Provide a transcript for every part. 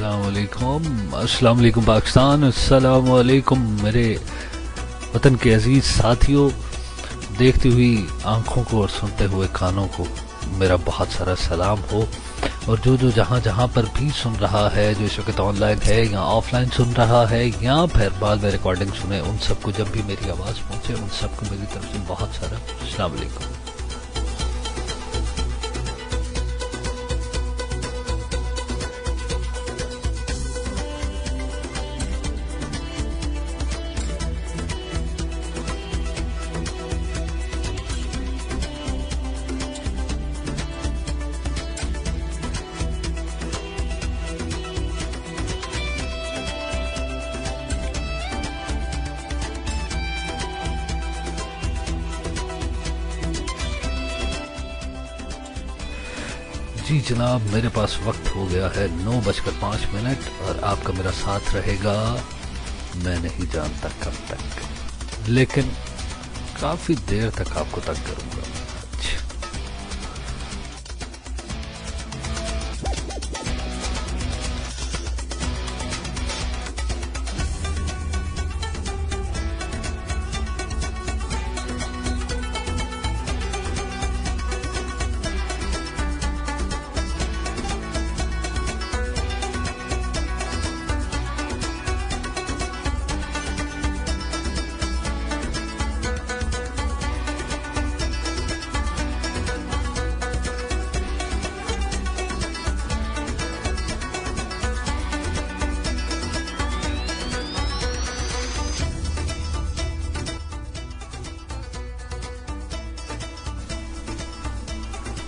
अस्सलाम वालेकुम पाकिस्तान, अस्सलाम वालेकुम मेरे वतन के अजीज साथियों। देखती हुई आंखों को और सुनते हुए कानों को मेरा बहुत सारा सलाम हो। और जो जहाँ जहाँ पर भी सुन रहा है, जो इस वक्त ऑनलाइन है या ऑफलाइन सुन रहा है या फिर बाद में रिकॉर्डिंग सुने, उन सबको जब भी मेरी आवाज़ पहुँचे उन सबको मेरी तरफ से बहुत सारा अस्सलाम वालेकुम। जी जनाब, मेरे पास वक्त हो गया है 9:05 और आपका मेरा साथ रहेगा मैं नहीं जानता कब तक, लेकिन काफ़ी देर तक आपको तंग करूँगा।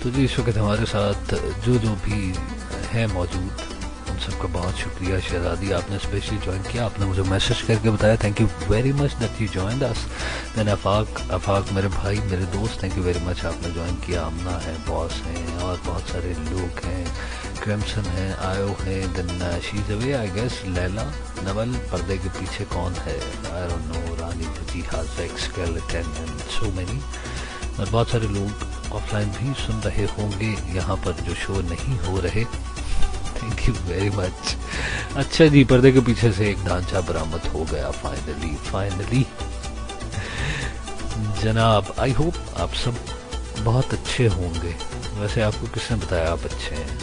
तो जी इस वक्त हमारे साथ जो भी है मौजूद, उन सबका बहुत शुक्रिया। शहजादी, आपने स्पेशली ज्वाइन किया, आपने मुझे मैसेज करके बताया, thank you very much that you joined us. Then Afaq मेरे भाई, मेरे दोस्त, थैंक यू वेरी मच, आपने ज्वाइन किया। आमना है, बॉस हैं और बहुत सारे लोग हैं, क्रिम्सन हैं, आयो हैं, then she's away I guess. Laila Naval, पर्दे के पीछे कौन है, I don't know, Rani Faziha, skeleton and so many, और बहुत सारे लोग ऑफलाइन भी सुन रहे होंगे यहाँ पर जो शो नहीं हो रहे। Thank you very much. अच्छा जी, पर्दे के पीछे से एक ढांचा बरामद हो गया फाइनली जनाब। आई होप आप सब बहुत अच्छे होंगे। वैसे आपको किसने बताया आप अच्छे हैं?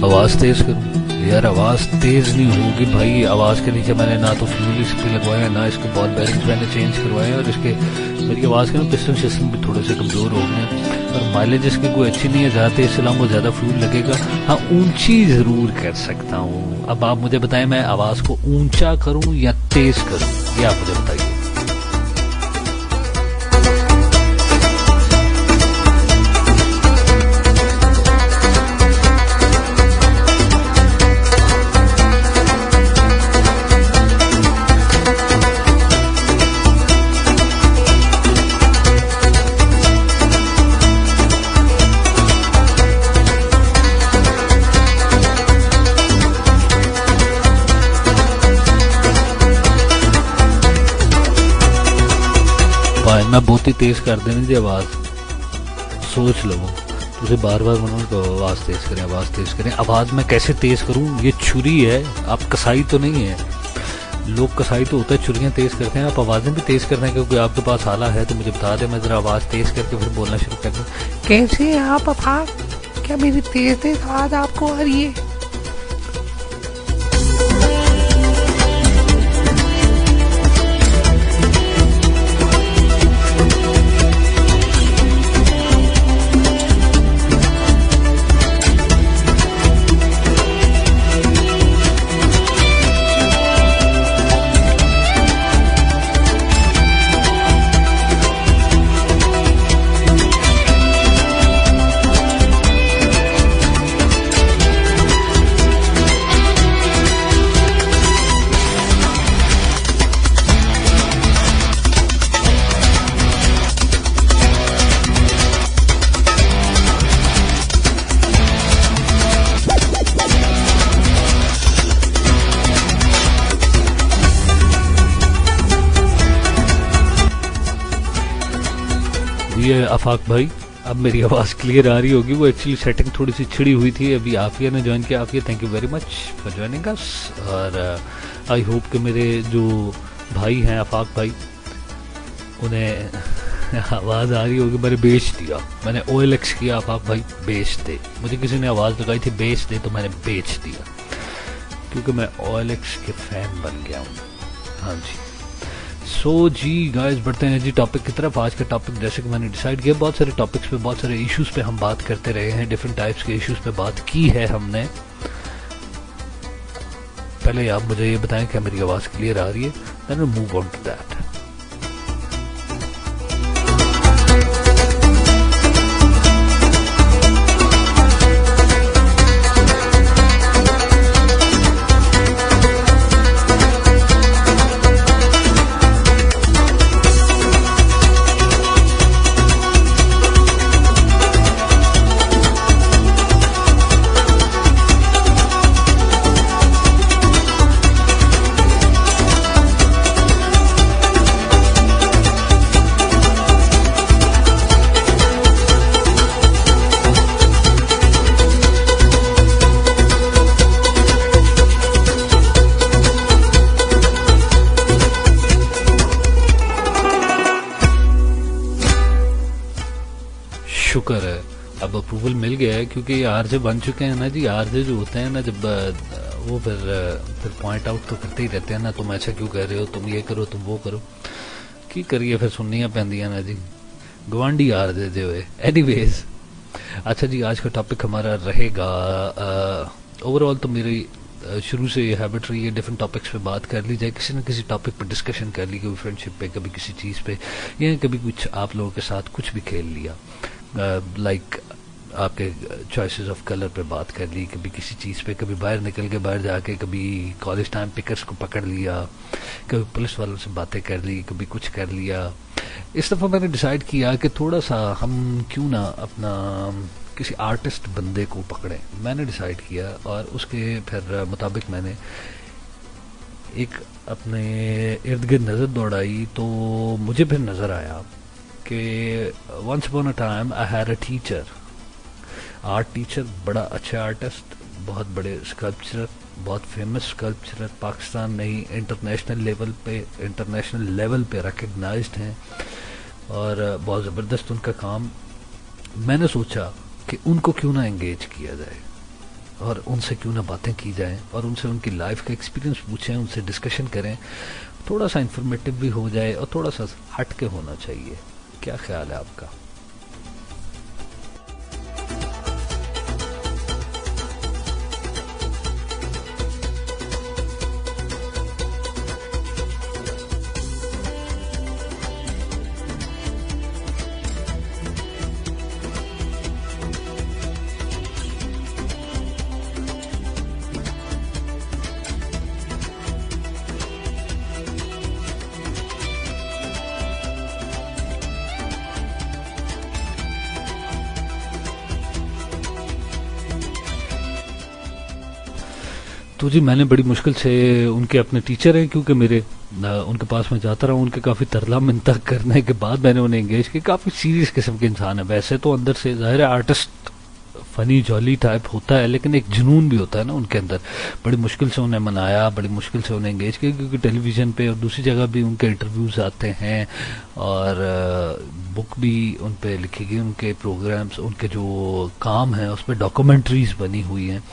आवाज़ तेज करूं यार? आवाज़ तेज नहीं होगी भाई। आवाज़ के नीचे मैंने ना तो फ्यूल इस पे लगवाया, ना इसके बॉल बैरिंग्स मैंने चेंज करवाए, और इसके मेरी आवाज़ के ना पिस्टन सिस्टम भी थोड़े से कमज़ोर हो गए हैं, और माइलेज इसकी कोई अच्छी नहीं है, ज़्यादा तेज चलाऊंगा ज़्यादा फ्यूल लगेगा। हाँ, ऊंची ज़रूर कर सकता हूँ। अब आप मुझे बताएं, मैं आवाज़ को ऊंचा करूँ या तेज करूँ, ये आप मुझे बताइए। मैं बहुत ही तेज कर देनी जी आवाज़, सोच लो तुझे बार बार मनोज को आवाज़ तेज करें, आवाज़ तेज करें। आवाज़ मैं कैसे तेज करूं? ये छुरी है, आप कसाई तो नहीं है। लोग कसाई तो होता है, छुरियां तेज करते हैं, आप आवाज़ें भी तेज करते हैं। क्योंकि आपके पास आला है तो मुझे बता दें, मैं ज़रा आवाज़ तेज करके फिर बोलना शुरू कर दूँ। कैसे आप अफाक, क्या मेरी तेज आवाज़ आपको आ रही है? ये आफाक भाई, अब मेरी आवाज़ क्लियर आ रही होगी। वो एक्चुअली सेटिंग थोड़ी सी छिड़ी हुई थी। अभी आफिया ने ज्वाइन किया। Afiya, thank you very much for joining us. और आई होप कि मेरे जो भाई हैं आफाक भाई, उन्हें आवाज़ आ रही होगी। मैंने बेच दिया, मैंने OLX किया। आफाक भाई बेच दे, मुझे किसी ने आवाज़ लगाई थी बेच दे, तो मैंने बेच दिया क्योंकि मैं OLX के फ़ैन बन गया हूँ। हाँ जी। सो जी गाइस, बढ़ते हैं जी टॉपिक की तरफ। आज का टॉपिक जैसे कि मैंने डिसाइड किया, बहुत सारे टॉपिक्स पे, बहुत सारे इश्यूज पे हम बात करते रहे हैं। डिफरेंट टाइप्स के इश्यूज पे बात की है हमने। पहले आप मुझे ये बताएं कि मेरी आवाज़ क्लियर आ रही है, then we move on to that. शुक्र है अब अप्रूवल मिल गया है, क्योंकि ये आरजे बन चुके हैं ना जी। आरजे जो होते हैं ना, जब वो फिर पॉइंट आउट तो करते ही रहते हैं ना, तुम ऐसा क्यों कह रहे हो, तुम ये करो, तुम वो करो, की करिए, फिर सुननिया पैंदियां ना जी, गवांडी आरजे जो है। एनीवेज, अच्छा जी, आज का टॉपिक हमारा रहेगा, ओवरऑल तो मेरी शुरू से ये हैबिट रही है डिफरेंट टॉपिक्स पे बात कर ली जाए, किसी न किसी टॉपिक पे डिस्कशन कर ली, कभी फ्रेंडशिप पे, कभी किसी चीज़ पे, या कभी कुछ आप लोगों के साथ कुछ भी खेल लिया। लाइक आपके चॉइसेस ऑफ कलर पे बात कर ली, कभी किसी चीज़ पे, कभी बाहर निकल के बाहर जाके, कभी कॉलेज टाइम पिकर्स को पकड़ लिया, कभी पुलिस वालों से बातें कर ली, कभी कुछ कर लिया। इस दफ़ा मैंने डिसाइड किया कि थोड़ा सा हम क्यों ना अपना किसी आर्टिस्ट बंदे को पकड़ें। मैंने डिसाइड किया और उसके फिर मुताबिक मैंने एक अपने इर्द गिर्द नज़र दौड़ाई, तो मुझे फिर नज़र आया कि once upon a time I had a teacher, art teacher, बड़ा अच्छा आर्टिस्ट, बहुत बड़े स्कल्पचरर, बहुत फेमस स्कल्पचरर, पाकिस्तान नहीं इंटरनेशनल लेवल पे रिकग्नाइज्ड हैं और बहुत ज़बरदस्त उनका काम। मैंने सोचा कि उनको क्यों ना एंगेज किया जाए और उनसे क्यों ना बातें की जाएं और उनसे उनकी लाइफ का एक्सपीरियंस पूछें, उनसे डिस्कशन करें, थोड़ा सा इंफॉर्मेटिव भी हो जाए और थोड़ा सा हट के होना चाहिए। क्या ख्याल है आपका? तो जी, मैंने बड़ी मुश्किल से, उनके अपने टीचर हैं क्योंकि मेरे, उनके पास मैं जाता रहा हूँ, उनके काफ़ी तरला मिन्नत करने के बाद मैंने उन्हें एंगेज किया। काफ़ी सीरियस किस्म के इंसान है वैसे तो, अंदर से ज़ाहिर है आर्टिस्ट फनी जॉली टाइप होता है, लेकिन एक जुनून भी होता है ना उनके अंदर। बड़ी मुश्किल से उन्हें मनाया, बड़ी मुश्किल से उन्हें एंगेज किया, क्योंकि टेलीविज़न पे और दूसरी जगह भी उनके इंटरव्यूज़ आते हैं और बुक भी उन पे लिखी गई, उनके प्रोग्राम्स, उनके जो काम हैं उस पर डॉक्यूमेंट्रीज बनी हुई हैं।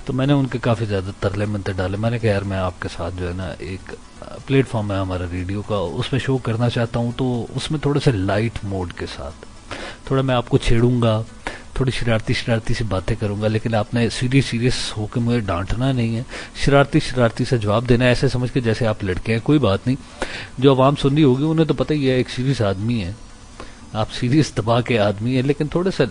तो मैंने उनके काफ़ी ज़्यादा तरले मनते डाले। मैंने कहा यार, मैं आपके साथ जो है ना, एक प्लेटफॉर्म है हमारा रेडियो का, उसमें शो करना चाहता हूँ, तो उसमें थोड़े से लाइट मोड के साथ थोड़ा मैं आपको छेड़ूंगा, थोड़ी शरारती सी बातें करूंगा, लेकिन आपने सीरियस होकर मुझे डांटना नहीं है, शरारती से जवाब देना है, ऐसे समझ के जैसे आप लड़के हैं। कोई बात नहीं, जो आवाम सुन रही होगी उन्हें तो पता ही है, एक सीरियस आदमी है आप, सीरियस दबा के आदमी है, लेकिन थोड़ा सा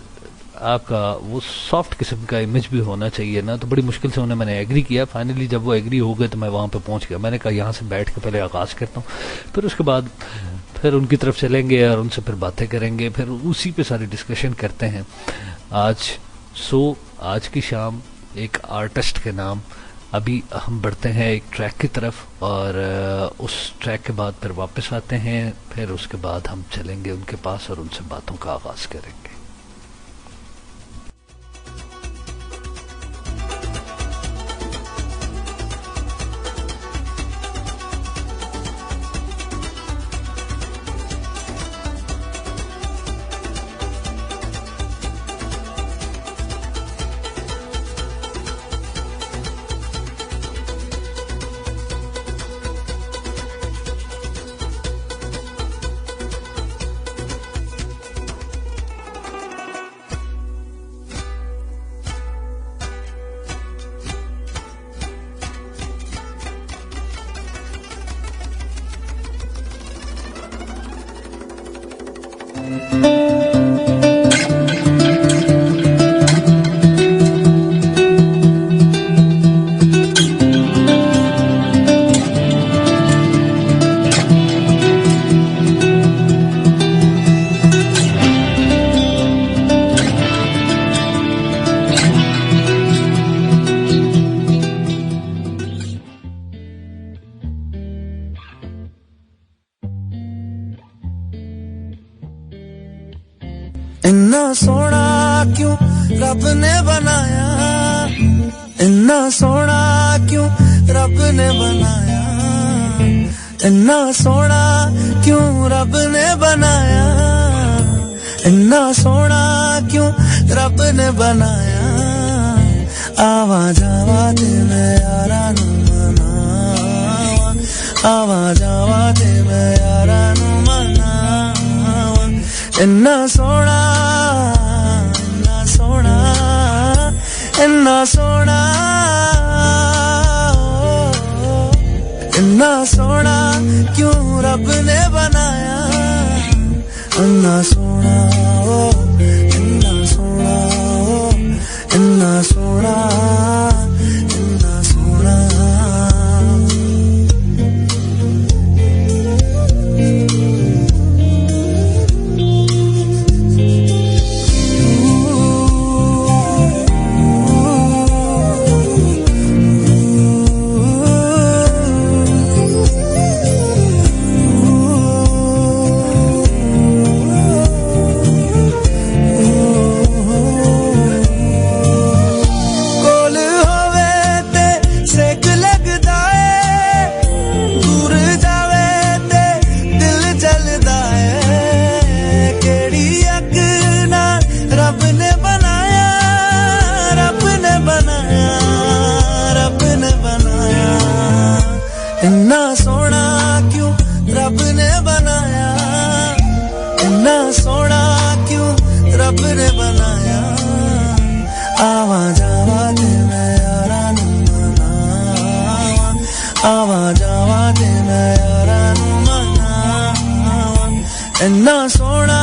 आपका वो सॉफ्ट किस्म का इमेज भी होना चाहिए ना। तो बड़ी मुश्किल से उन्हें मैंने एग्री किया। फाइनली जब वो एग्री हो गए तो मैं वहाँ पे पहुँच गया। मैंने कहा यहाँ से बैठ के पहले आगाज़ करता हूँ, फिर उसके बाद फिर उनकी तरफ चलेंगे और उनसे फिर बातें करेंगे, फिर उसी पे सारी डिस्कशन करते हैं आज। आज की शाम एक आर्टिस्ट के नाम अभी हम बढ़ते हैं एक ट्रैक की तरफ और उस ट्रैक के बाद फिर वापस आते हैं, फिर उसके बाद हम चलेंगे उनके पास और उनसे बातों का आगाज करेंगे। इन्ना सोना क्यों रब ने बनाया, इन्ना सोना क्यों रब ने बनाया, इन्ना सोना क्यों रब ने बनाया, इन्ना सोना क्यों रब ने बनाया। आवा जावा ते मैं यारा नू मनावा, आवा जावा ते मैं यारा नू मनावा। इन्ना सोना, इन्ना सोना, इन्ना सोना, इन्ना सोना क्यों रब ने बनाया। इन्ना सोना, इन्ना सोना, इन्ना सोना, इन्ना सोना। इन्ना सोना क्यों रब ने बनाया, इन्ना सोना क्यों रब ने बनाया। आवा जावा ते मैं यारा नू मनावा, आवा जावा ते मैं यारा नू मनावा। इन्ना सोना,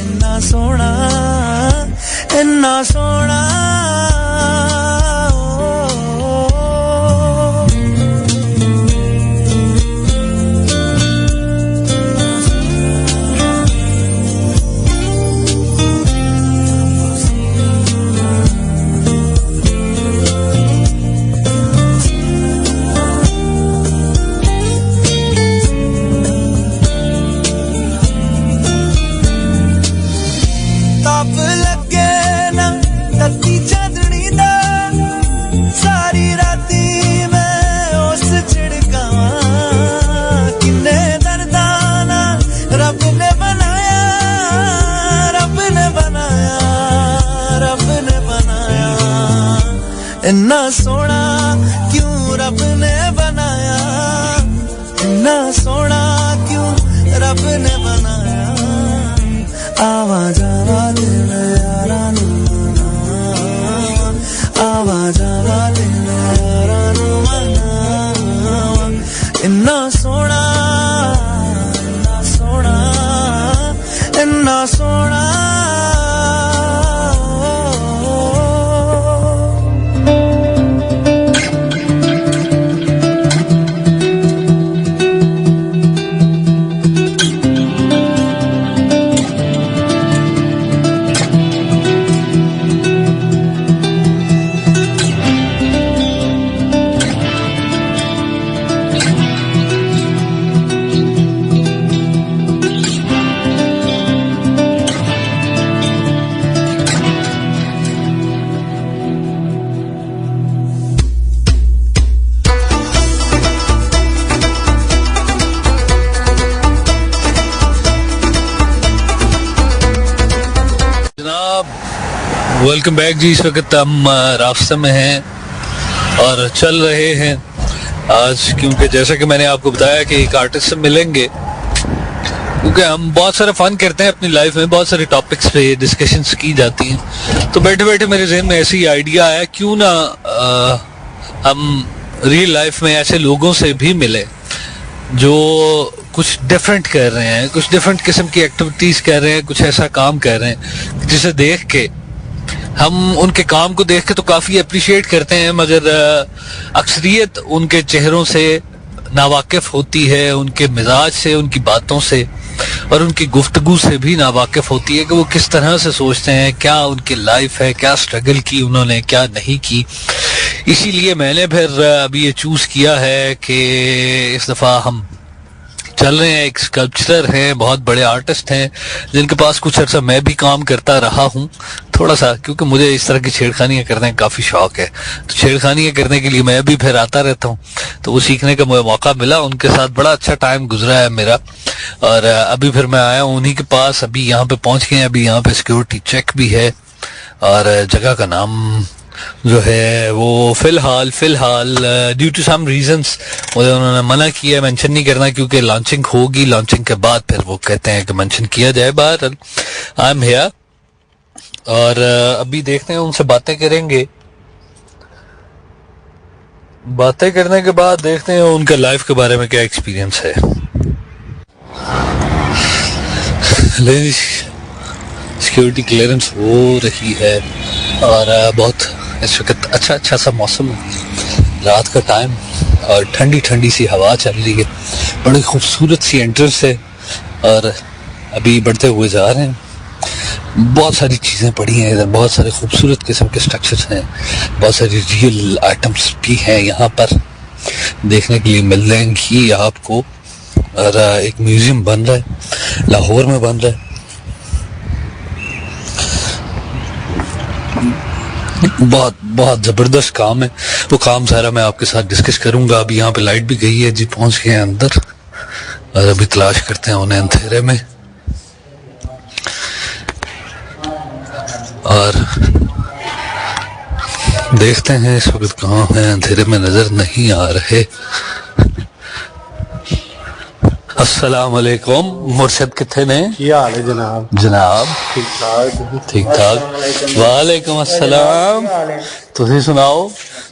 इन्ना सोना, इन्ना सोना। इन्ना सोना क्यों रब ने बनाया, इन्ना सोना क्यों रब ने बनाया। आवा जावा ते मैं यारा नू मनावा, आवा जावा ते मैं यारा नू मनावा। इन्ना सोना, इन्ना सोना, इन्ना सोना। वेलकम बैक जी। इस वक्त हम रास्ते में हैं और चल रहे हैं आज, क्योंकि जैसा कि मैंने आपको बताया कि एक आर्टिस्ट से मिलेंगे, क्योंकि हम बहुत सारा फन करते हैं अपनी लाइफ में, बहुत सारे टॉपिक्स पे डिस्कशंस की जाती हैं। तो बैठे बैठे मेरे जहन में ऐसी आइडिया आया, क्यों ना हम रियल लाइफ में ऐसे लोगों से भी मिले जो कुछ डिफरेंट कर रहे हैं, कुछ डिफरेंट किस्म की एक्टिविटीज कर रहे हैं, कुछ ऐसा काम कर रहे हैं जिसे देख के हम उनके काम को देख के तो काफी अप्रिशिएट करते हैं, मगर अक्सरियत उनके चेहरों से नावाकिफ होती है, उनके मिजाज से, उनकी बातों से और उनकी गुफ्तगू से भी नावाकिफ होती है कि वो किस तरह से सोचते हैं, क्या उनकी लाइफ है, क्या स्ट्रगल की उन्होंने, क्या नहीं की। इसीलिए मैंने फिर अभी ये चूज किया है कि इस दफा हम चल रहे हैं। एक स्कल्पचरर हैं, बहुत बड़े आर्टिस्ट हैं, जिनके पास कुछ अर्सा मैं भी काम करता रहा हूँ थोड़ा सा, क्योंकि मुझे इस तरह की छेड़खानियां करने का काफी शौक है। तो छेड़खानियां करने के लिए मैं भी फिर आता रहता हूँ, तो वो सीखने का मुझे मौका मिला। उनके साथ बड़ा अच्छा टाइम गुजरा है मेरा, और अभी फिर मैं आया हूँ उन्हीं के पास। अभी यहाँ पे पहुंच गए हैं, अभी यहाँ पे सिक्योरिटी चेक भी है, और जगह का नाम जो है वो फिलहाल ड्यू टू सम रीजंस मुझे उन्होंने मना किया मेंशन नहीं करना, क्योंकि लॉन्चिंग होगी, लॉन्चिंग के बाद फिर वो कहते हैं कि मेंशन किया जाए। बहरहाल आई एम हियर, और अभी देखते हैं, उनसे बातें करेंगे। बातें करने के बाद देखते हैं उनका लाइफ के बारे में क्या एक्सपीरियंस है। सिक्योरिटी क्लियरेंस हो रही है, और बहुत इस वक्त अच्छा सा मौसम, रात का टाइम, और ठंडी ठंडी सी हवा चल रही है। बड़ी खूबसूरत सी एंट्रेंस है, और अभी बढ़ते हुए जा रहे हैं। बहुत सारी चीज़ें पड़ी हैं इधर, बहुत सारे खूबसूरत किस्म के स्ट्रक्चर्स हैं, बहुत सारी रियल आइटम्स भी हैं यहाँ पर देखने के लिए मिल जाएंगी आपको। और एक म्यूजियम बन रहा है, लाहौर में बन रहा है। बहुत जबरदस्त काम है। वो काम सारा मैं आपके साथ डिस्कस करूंगा। अभी यहाँ पे लाइट भी गई है जी, पहुंच गए हैं अंदर, और अभी तलाश करते हैं उन्हें अंधेरे में। और देखते हैं इस वक्त कहाँ है, अंधेरे में नजर नहीं आ रहे। अस्सलाम वालेकुम, मुर्शद किथे ने? क्या हाल है जनाब? जनाब ठीक ठाक। वालेकुम अस्सलाम। तुसी सुनाओ,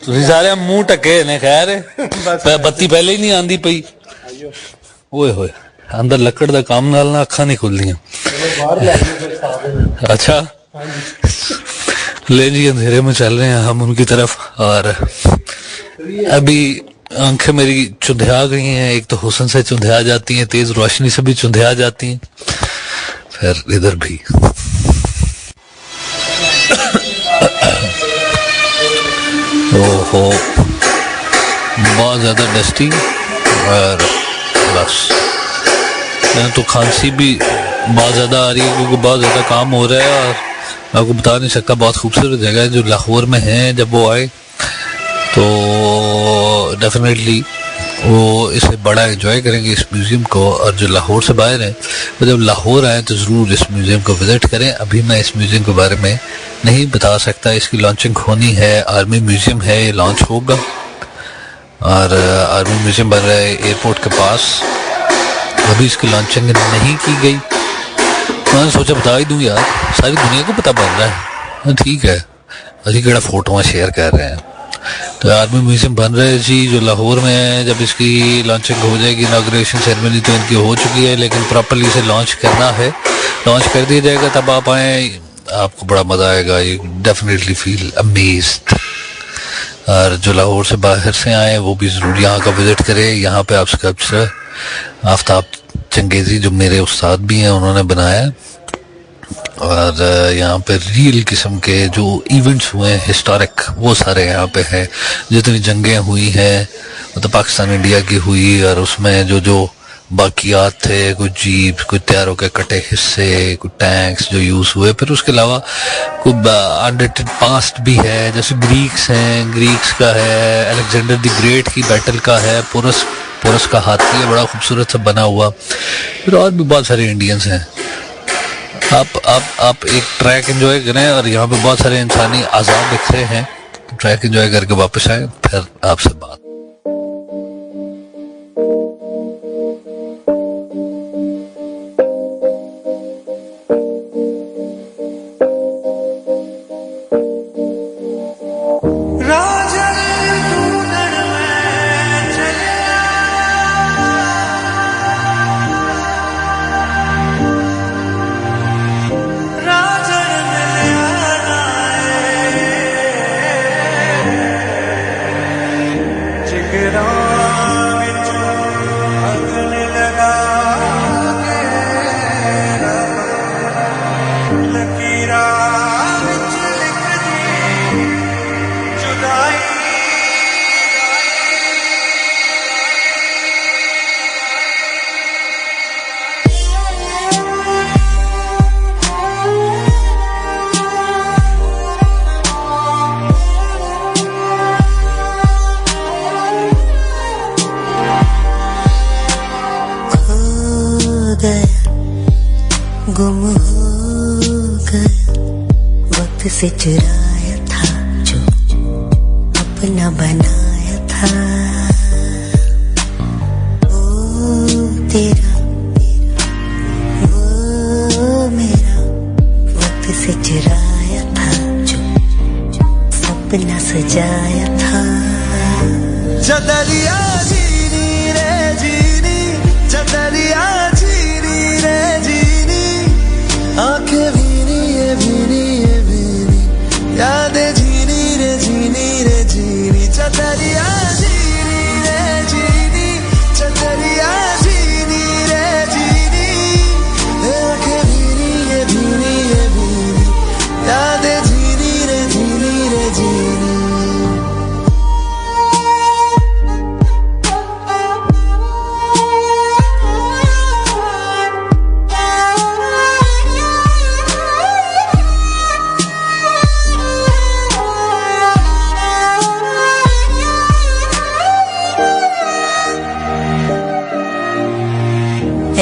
तुसी सारे मुंह टके ने। खैर बत्ती पहले ही नहीं आंदी पई। ओए होए, अंदर लकड़ दा काम नाल ना अखां नहीं खुलदियां। अच्छा ले जी, अंधेरे में चल रहे हैं हम उनकी तरफ, और अभी आंखें मेरी चुंधिया गई हैं। एक तो हुस्न से चुंधिया जाती हैं, तेज रोशनी से भी चुंधिया जाती हैं, फिर इधर भी। ओहो, बहुत ज्यादा डस्टी, और बस तो खांसी भी बहुत ज्यादा आ रही है, क्योंकि बहुत ज्यादा काम हो रहा है। और मैं आपको बता नहीं सकता, बहुत खूबसूरत जगह है जो लाहौर में है। जब वो आए तो डेफिनेटली वो इसे बड़ा एंजॉय करेंगे इस म्यूजियम को। और जो लाहौर से बाहर है, तो जब लाहौर आए तो ज़रूर इस म्यूजियम को विजिट करें। अभी मैं इस म्यूजियम के बारे में नहीं बता सकता, इसकी लॉन्चिंग होनी है। आर्मी म्यूजियम है, ये लॉन्च होगा, और आर्मी म्यूजियम बन रहा है एयरपोर्ट के पास। अभी इसकी लॉन्चिंग नहीं की गई, मैंने सोचा बता ही दूं यार, सारी दुनिया को पता बन रहा है। ठीक है, अभी केड़ा फोटो शेयर कर रहे हैं। तो आर्मी म्यूजियम बन रहा है जी, जो लाहौर में है। जब इसकी लॉन्चिंग हो जाएगी, इनॉग्रेशन सेरेमनी तो इनकी हो चुकी है, लेकिन प्रॉपर्ली इसे लॉन्च करना है। लॉन्च कर दिया जाएगा, तब आप आए, आपको बड़ा मजा आएगा। You definitely feel amazed. और जो लाहौर से बाहर से आए वो भी जरूर यहाँ का विजिट करें। यहाँ पे आप स्कल्पचर आफ्ताब चंगेजी, जो मेरे उस्ताद भी हैं, उन्होंने बनाया। और यहाँ पे रियल किस्म के जो इवेंट्स हुए हैं हिस्टोरिक, वो सारे यहाँ पे हैं। जितनी जंगें हुई हैं, मतलब पाकिस्तान इंडिया की हुई, और उसमें जो जो बाकियात थे, कुछ जीप, कुछ तैयारों के कटे हिस्से, कुछ टैंक्स जो यूज हुए। फिर उसके अलावा कुछ अनडेटेड पास्ट भी है, जैसे ग्रीक्स हैं, ग्रीक्स का है, अलेक्जेंडर द ग्रेट की बैटल का है, पोरस का हाथी है, बड़ा खूबसूरत सा बना हुआ। फिर और भी बहुत सारे इंडियंस हैं। आप एक ट्रैक एंजॉय करें और यहाँ पे बहुत सारे इंसानी आज़ाद बिखरे हैं। ट्रैक एंजॉय करके वापस आए, फिर आपसे बात। गुम हो गया वक्त से चुराया था जो अपना बनाया था। वो तेरा वो मेरा वक्त से चुराया था जो सपना सजाया था। चदरिया जीनी रे जीनी, चदरिया जीनी रे जीनी, आंखें भीनी ये भीनी ये भीनी, यादें जीनी रे जीनी, चदरिया जीनी रे जीनी, चदरिया जीनी रे जीनी, आंखें भीनी ये भीनी, यादें जीनी रे जीनी।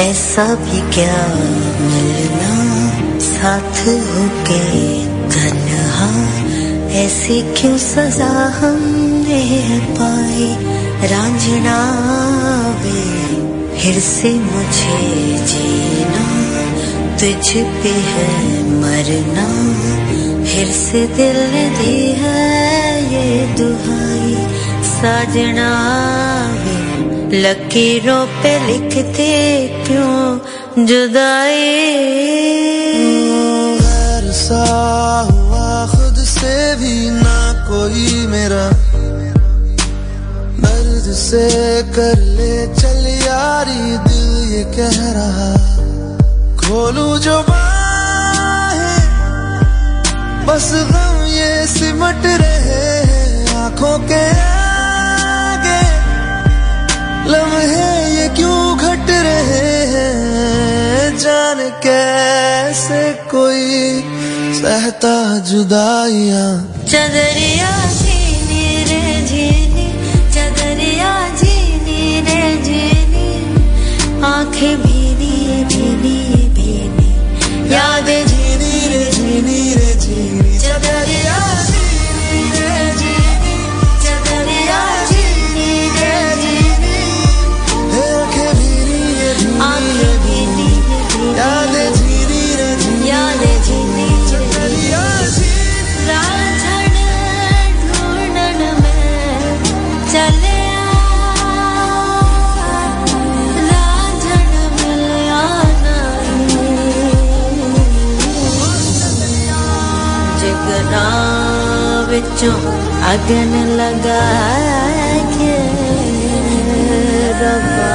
ऐसा भी क्या मिलना साथ होके तन्हा, ऐसी क्यों सजा हमने पाई। रांझना वे फिर से मुझे जीना, तुझ पे है मरना, फिर से दिल ने दी है ये दुहाई। साजना वे लकीरों पे लिखते क्यों जुदाई। गैर सा हुआ खुद से भी ना कोई मेरा, दर्द से कर ले चल यारी दिल ये कह रहा। खोलूं जो बाहें बस गम ये सिमट रहे हैं आंखों के आगे, लम्हे ये क्यों घट रहे हैं। जान कैसे कोई सहता जुदाइयां। चदरिया जीनी रे जीनी, चदरिया जीनी रे जीनी, आंखें भीनी भीनी भीनी, यादें जीनी रे जीनी, चदरिया जीनी रे जीनी, चदरिया जीनी रे जीनी, आंखें भीनी ये भीनी, यादें जीनी रे जीनी, यादें जीनी चदरिया जीनी। रांझण ढूंढन में चले रांझण मिलिया जिगरा विचों अगन लगा के रब्बा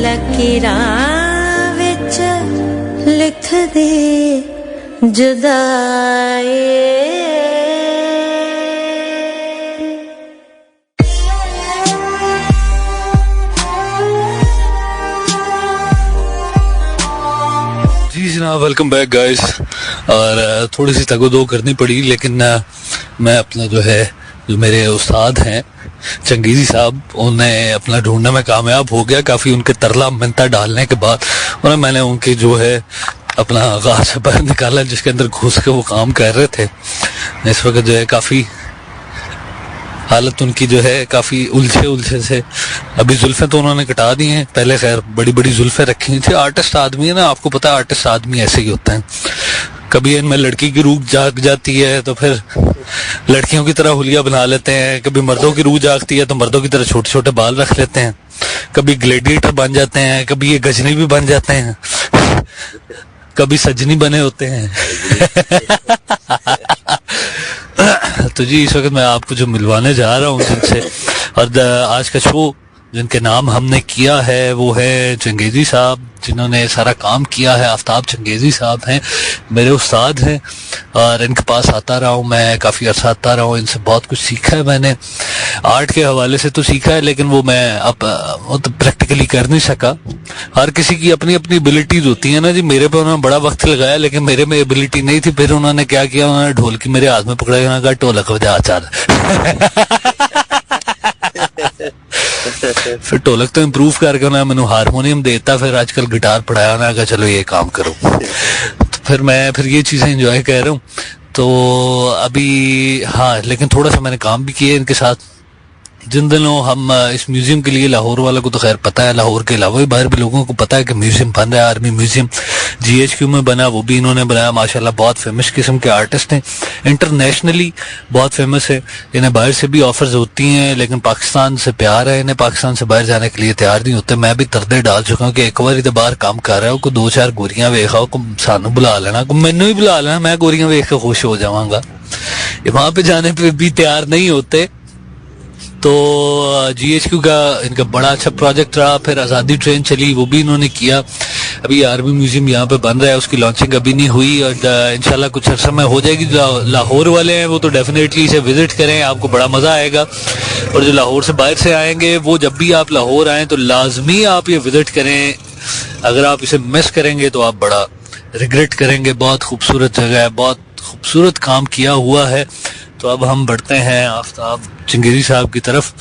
लकीरां विच लिख दे जुदाई। जी जनाब, वेलकम बैक गाइस। और थोड़ी सी तगोदो करनी पड़ी, लेकिन मैं अपना जो है, जो मेरे उस्ताद हैं चंगेजी साहब, उन्हें अपना ढूंढने में कामयाब हो गया। काफ़ी उनके तरला मिन्नता डालने के बाद उन्हें मैंने उनकी जो है अपना आगाज से बाहर निकाला जिसके अंदर घुस के वो काम कर रहे थे। इस वक्त जो है काफ़ी हालत उनकी जो है काफ़ी उलझे से। अभी जुल्फे तो उन्होंने कटा दी हैं, पहले खैर बड़ी बड़ी जुल्फे रखी थी। आर्टिस्ट आदमी है ना, आपको पता है आर्टिस्ट आदमी ऐसे ही होता है। कभी इनमें लड़की की रूह जाग जाती है तो फिर लड़कियों की तरह हुलिया बना लेते हैं, कभी मर्दों की रूह जागती है तो मर्दों की तरह छोटे छोटे बाल रख लेते हैं, कभी ग्लेडिएटर बन जाते हैं, कभी ये गजनी भी बन जाते हैं, कभी सजनी बने होते हैं। तो जी इस वक्त मैं आपको जो मिलवाने जा रहा हूँ जिनसे, और आज का शो जिनके नाम हमने किया है वो है चंगेजी साहब, जिन्होंने सारा काम किया है। आफ्ताब चंगेजी साहब हैं, मेरे उस्ताद हैं और इनके पास आता रहा हूँ मैं, काफ़ी अर्सा आता रहा हूँ। इनसे बहुत कुछ सीखा है मैंने, आर्ट के हवाले से तो सीखा है, लेकिन वो मैं अब वो तो प्रैक्टिकली कर नहीं सका। हर किसी की अपनी अपनी एबिलिटीज होती है ना जी। मेरे पे उन्होंने बड़ा वक्त लगाया लेकिन मेरे में एबिलिटी नहीं थी। फिर उन्होंने क्या किया, उन्होंने ढोलकी मेरे हाथ में पकड़ा, उन्होंने कहा ढोलक बजा चल। फिर ढोलक तो इम्प्रूव करके उन्होंने मैंने हारमोनियम देता, फिर आजकल गिटार पढ़ाया, उन्होंने कहा चलो ये काम करो। तो फिर मैं ये चीजें एंजॉय कर रहा हूँ। तो अभी हाँ, लेकिन थोड़ा सा मैंने काम भी किया इनके साथ। जिन दिनों हम इस म्यूजियम के लिए, लाहौर वालों को तो खैर पता है, लाहौर के अलावा भी बाहर भी लोगों को पता है कि म्यूजियम बन रहा है, आर्मी म्यूजियम GHQ में बना, वो भी इन्होंने बनाया। माशाल्लाह बहुत फेमस किस्म के आर्टिस्ट हैं, इंटरनेशनली बहुत फेमस है। इन्हें बाहर से भी ऑफर्स होती हैं लेकिन पाकिस्तान से प्यार है इन्हें, पाकिस्तान से बाहर जाने के लिए तैयार नहीं होते। मैं भी तरदे डाल चुका हूँ कि एक बार बाहर काम कर रहा हूँ, को 2-4 गोरियां वेखाओ, को सानू बुला लेना, को मैनू ही बुला लेना, मैं गोरियां वेख के खुश हो जाऊंगा। वहां पे जाने पे भी तैयार नहीं होते। तो GHQ का इनका बड़ा अच्छा प्रोजेक्ट रहा। फिर आज़ादी ट्रेन चली, वो भी इन्होंने किया। अभी आर्मी म्यूजियम यहाँ पे बन रहा है, उसकी लॉन्चिंग अभी नहीं हुई और इंशाल्लाह कुछ अर्सा में हो जाएगी। जो लाहौर वाले हैं वो तो डेफिनेटली इसे विजिट करें, आपको बड़ा मजा आएगा। और जो लाहौर से बाहर से आएंगे वो जब भी आप लाहौर आएँ तो लाजमी आप ये विजिट करें। अगर आप इसे मिस करेंगे तो आप बड़ा रिग्रेट करेंगे। बहुत खूबसूरत जगह है, बहुत खूबसूरत काम किया हुआ है। तो अब हम बढ़ते हैं आफ्ताब चंगेजी साहब की तरफ।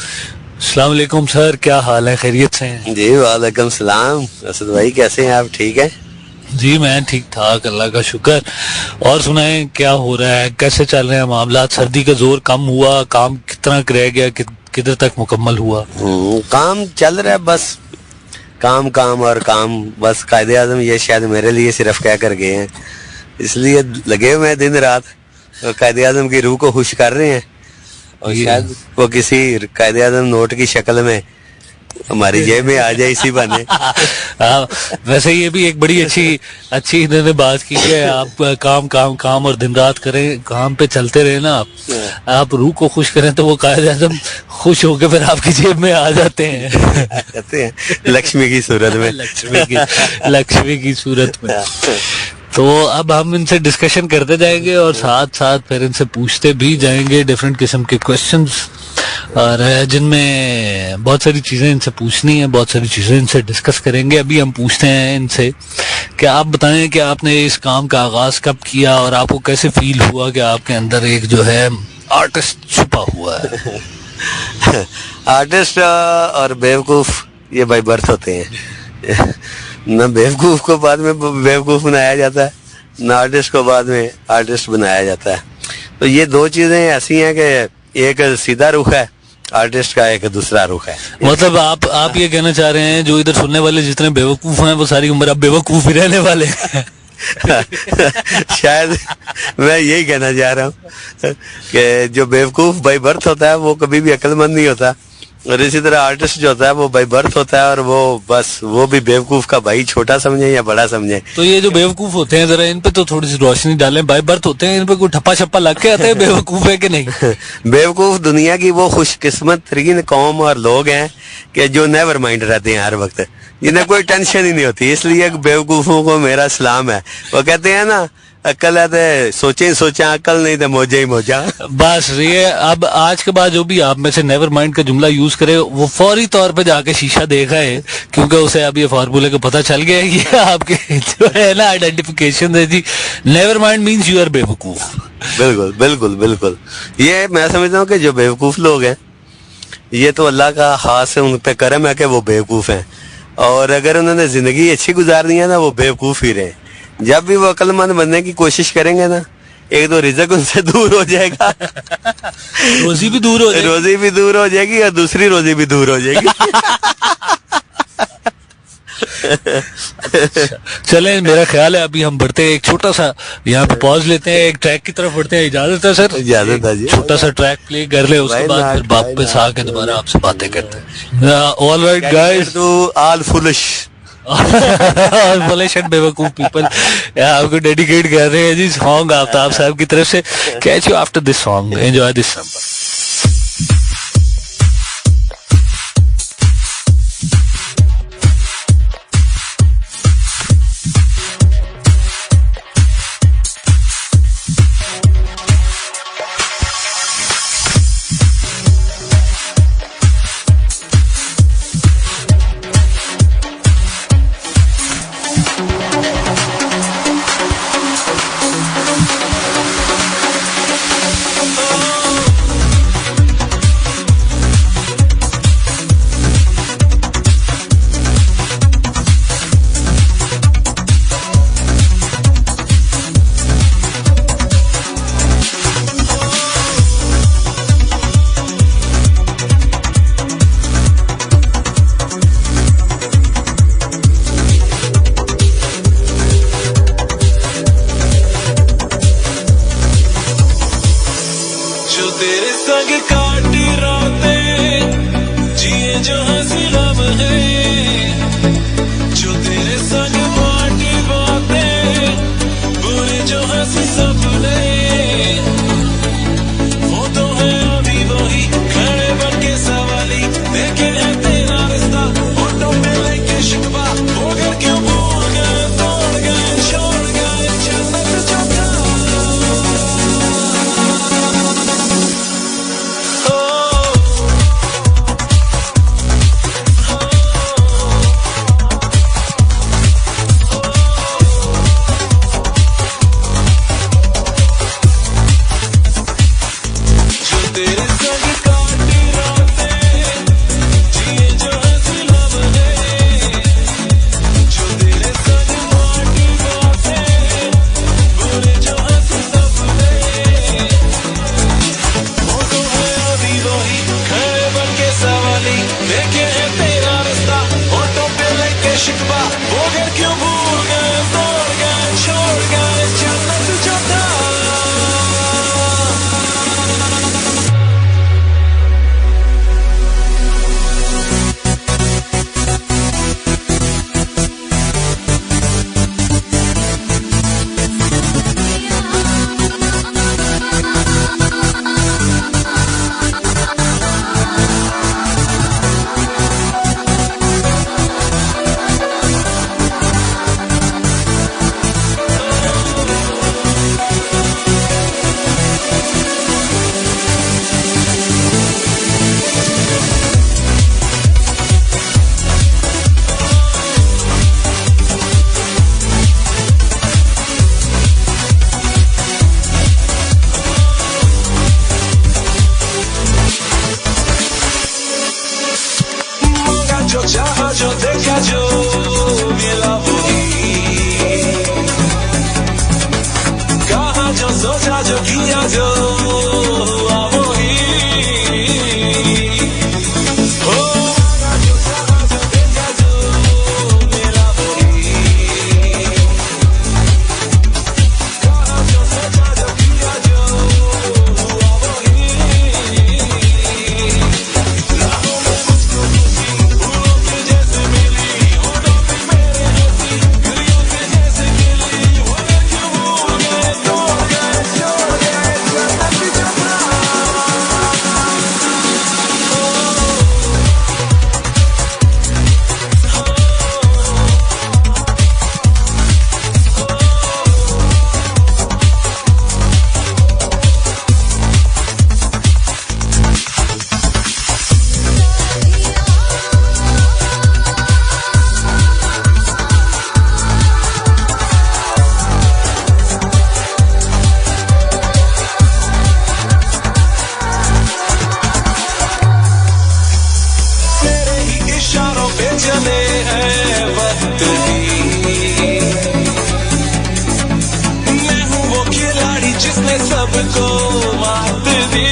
अस्सलाम वालेकुम सर, क्या हाल है, खैरियत से हैं? जी वालेकुम सलाम। असद भाई कैसे हैं आप, ठीक हैं? जी मैं ठीक ठाक, अल्लाह का शुक्र। और सुनाएं क्या हो रहा है, कैसे चल रहे हैं मामला? सर्दी का जोर कम हुआ, काम कितना रह गया, किधर तक मुकम्मल हुआ? काम चल रहा है, बस काम और काम। बस कायदे आज़म ये शायद मेरे लिए सिर्फ कह कर गए हैं, इसलिए लगे हुए हैं दिन रात, कायदे आज़म की रूह को खुश कर रहे हैं। और शायद वो किसी कायदे आज़म नोट की शक्ल में हमारी जेब में आ जाए इसी बहाने। हाँ, वैसे ये भी एक बड़ी अच्छी इन्होंने बात की है। आप काम और दिन रात करें, काम पे चलते रहे ना आप रूह को खुश करें तो वो कायदे आज़म खुश होकर फिर आपकी जेब में आ जाते हैं। लक्ष्मी की सूरत में। लक्ष्मी की सूरत में। तो अब हम इनसे डिस्कशन करते जाएंगे और साथ साथ फिर इनसे पूछते भी जाएंगे डिफरेंट किस्म के क्वेश्चंस, और जिनमें बहुत सारी चीजें इनसे पूछनी है, बहुत सारी चीजें इनसे डिस्कस करेंगे। अभी हम पूछते हैं इनसे कि आप बताएं कि आपने इस काम का आगाज कब किया और आपको कैसे फील हुआ कि आपके अंदर एक जो है आर्टिस्ट छुपा हुआ है। आर्टिस्ट और बेवकूफ ये बाय बर्थ होते हैं। न बेवकूफ को बाद में बेवकूफ बनाया जाता है, न आर्टिस्ट को बाद में आर्टिस्ट बनाया जाता है। तो ये दो चीजें ऐसी हैं कि एक सीधा रुख है आर्टिस्ट का, एक दूसरा रुख है। मतलब आप ये कहना चाह रहे हैं जो इधर सुनने वाले जितने बेवकूफ हैं वो सारी उम्र अब बेवकूफ ही रहने वाले हैं। शायद मैं यही कहना चाह रहा हूँ कि जो बेवकूफ बाय बर्थ होता है वो कभी भी अक्लमंद नहीं होता, और इसी तरह आर्टिस्ट जो होता है वो बाय बर्थ होता है और वो बस वो भी बेवकूफ का भाई, छोटा समझे या बड़ा समझे। तो ये जो बेवकूफ होते हैं जरा इन पे तो थोड़ी सी रोशनी डालें। बाय बर्थ होते हैं, इन पे कोई ठप्पा छप्पा लग के आते हैं, बेवकूफ है कि नहीं? बेवकूफ दुनिया की वो खुशकिस्मत तरीन कौम और लोग हैं कि जो नेवर माइंड रहते हैं हर वक्त, जिन्हें कोई टेंशन ही नहीं होती। इसलिए बेवकूफों को मेरा सलाम है। वो कहते हैं ना, अक्ल है तो सोचा, अक्ल नहीं तो मौजा ही मौजा। बस ये अब आज के बाद जो भी आप में से नेवर माइंड का जुमला यूज करे वो फौरी तौर पे जाके शीशा देखा है, क्योंकि उसे अब ये फार्मूले का पता चल गया है। ये आपके जो है ना आइडेंटिफिकेशन है जी, never mind means you are बेवकूफ। बिल्कुल बिल्कुल बिल्कुल। ये मैं समझता हूँ कि जो बेवकूफ लोग हैं ये तो अल्लाह का खास है, उन पे करम है कि वो बेवकूफ हैं, और अगर उन्होंने जिंदगी अच्छी गुजारनी है ना वो बेवकूफ ही रहे। जब भी वो अक्लमंद बनने की कोशिश करेंगे ना, एक तो रिजक उनसे दूर हो जाएगा, रोजी भी दूर हो जाएगी, रोजी भी दूर हो जाएगी और दूसरी रोजी भी दूर हो जाएगी। चलें, मेरा ख्याल है अभी हम बढ़ते हैं, एक छोटा सा यहाँ पे पॉज लेते हैं, एक ट्रैक की तरफ बढ़ते हैं। इजाजत है सर? इजाजत है जी। छोटा सा ट्रैक प्ले कर ले, उसके बाद फिर वापस आके दोबारा आपसे बातें करते हैं। All right guys, to all foolish foolish and बेवकूफ पीपल, आपको डेडिकेट कर रहे हैं जी सॉन्ग आफ्ताब साहब की तरफ से। Catch you after this song, enjoy this number. को मात दी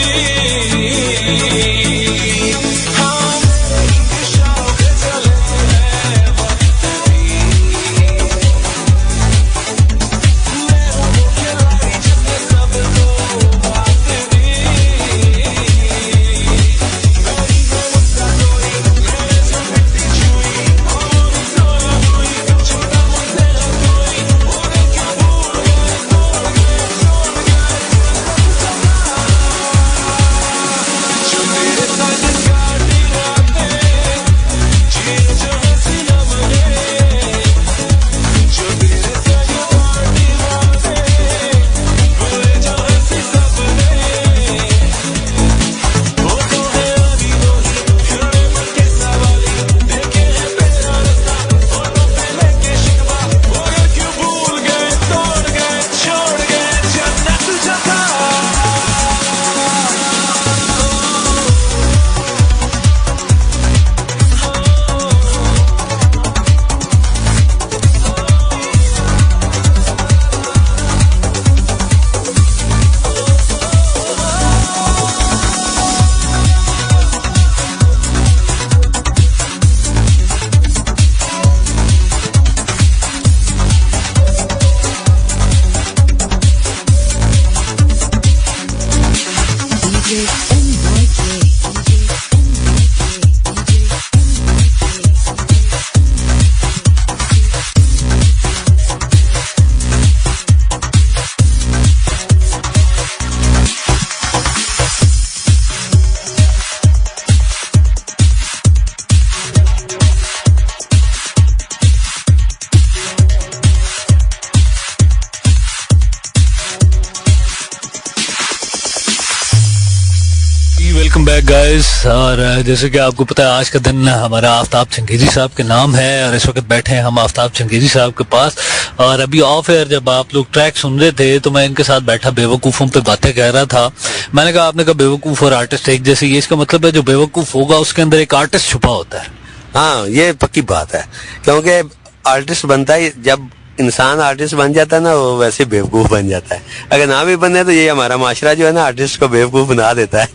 वेलकम बैक गाइस। और जैसे कि आपको पता है आज का दिन हमारा आफ्ताब चंगेजी साहब के नाम है और इस वक्त बैठे हैं हम आफ्ताब चंगेजी साहब के पास। और अभी ऑफ एयर जब आप लोग ट्रैक सुन रहे थे तो मैं इनके साथ बैठा बेवकूफों पे बातें कह रहा था। मैंने कहा आपने कहा बेवकूफ और आर्टिस्ट एक जैसे, ये इसका मतलब है जो बेवकूफ होगा उसके अंदर एक आर्टिस्ट छुपा होता है। हाँ, ये पक्की बात है, क्योंकि आर्टिस्ट बनता है जब इंसान आर्टिस्ट बन जाता है ना, वो वैसे बेवकूफ बन जाता है। अगर ना भी बने तो ये हमारा माशरा जो है ना आर्टिस्ट को बेवकूफ बना देता है।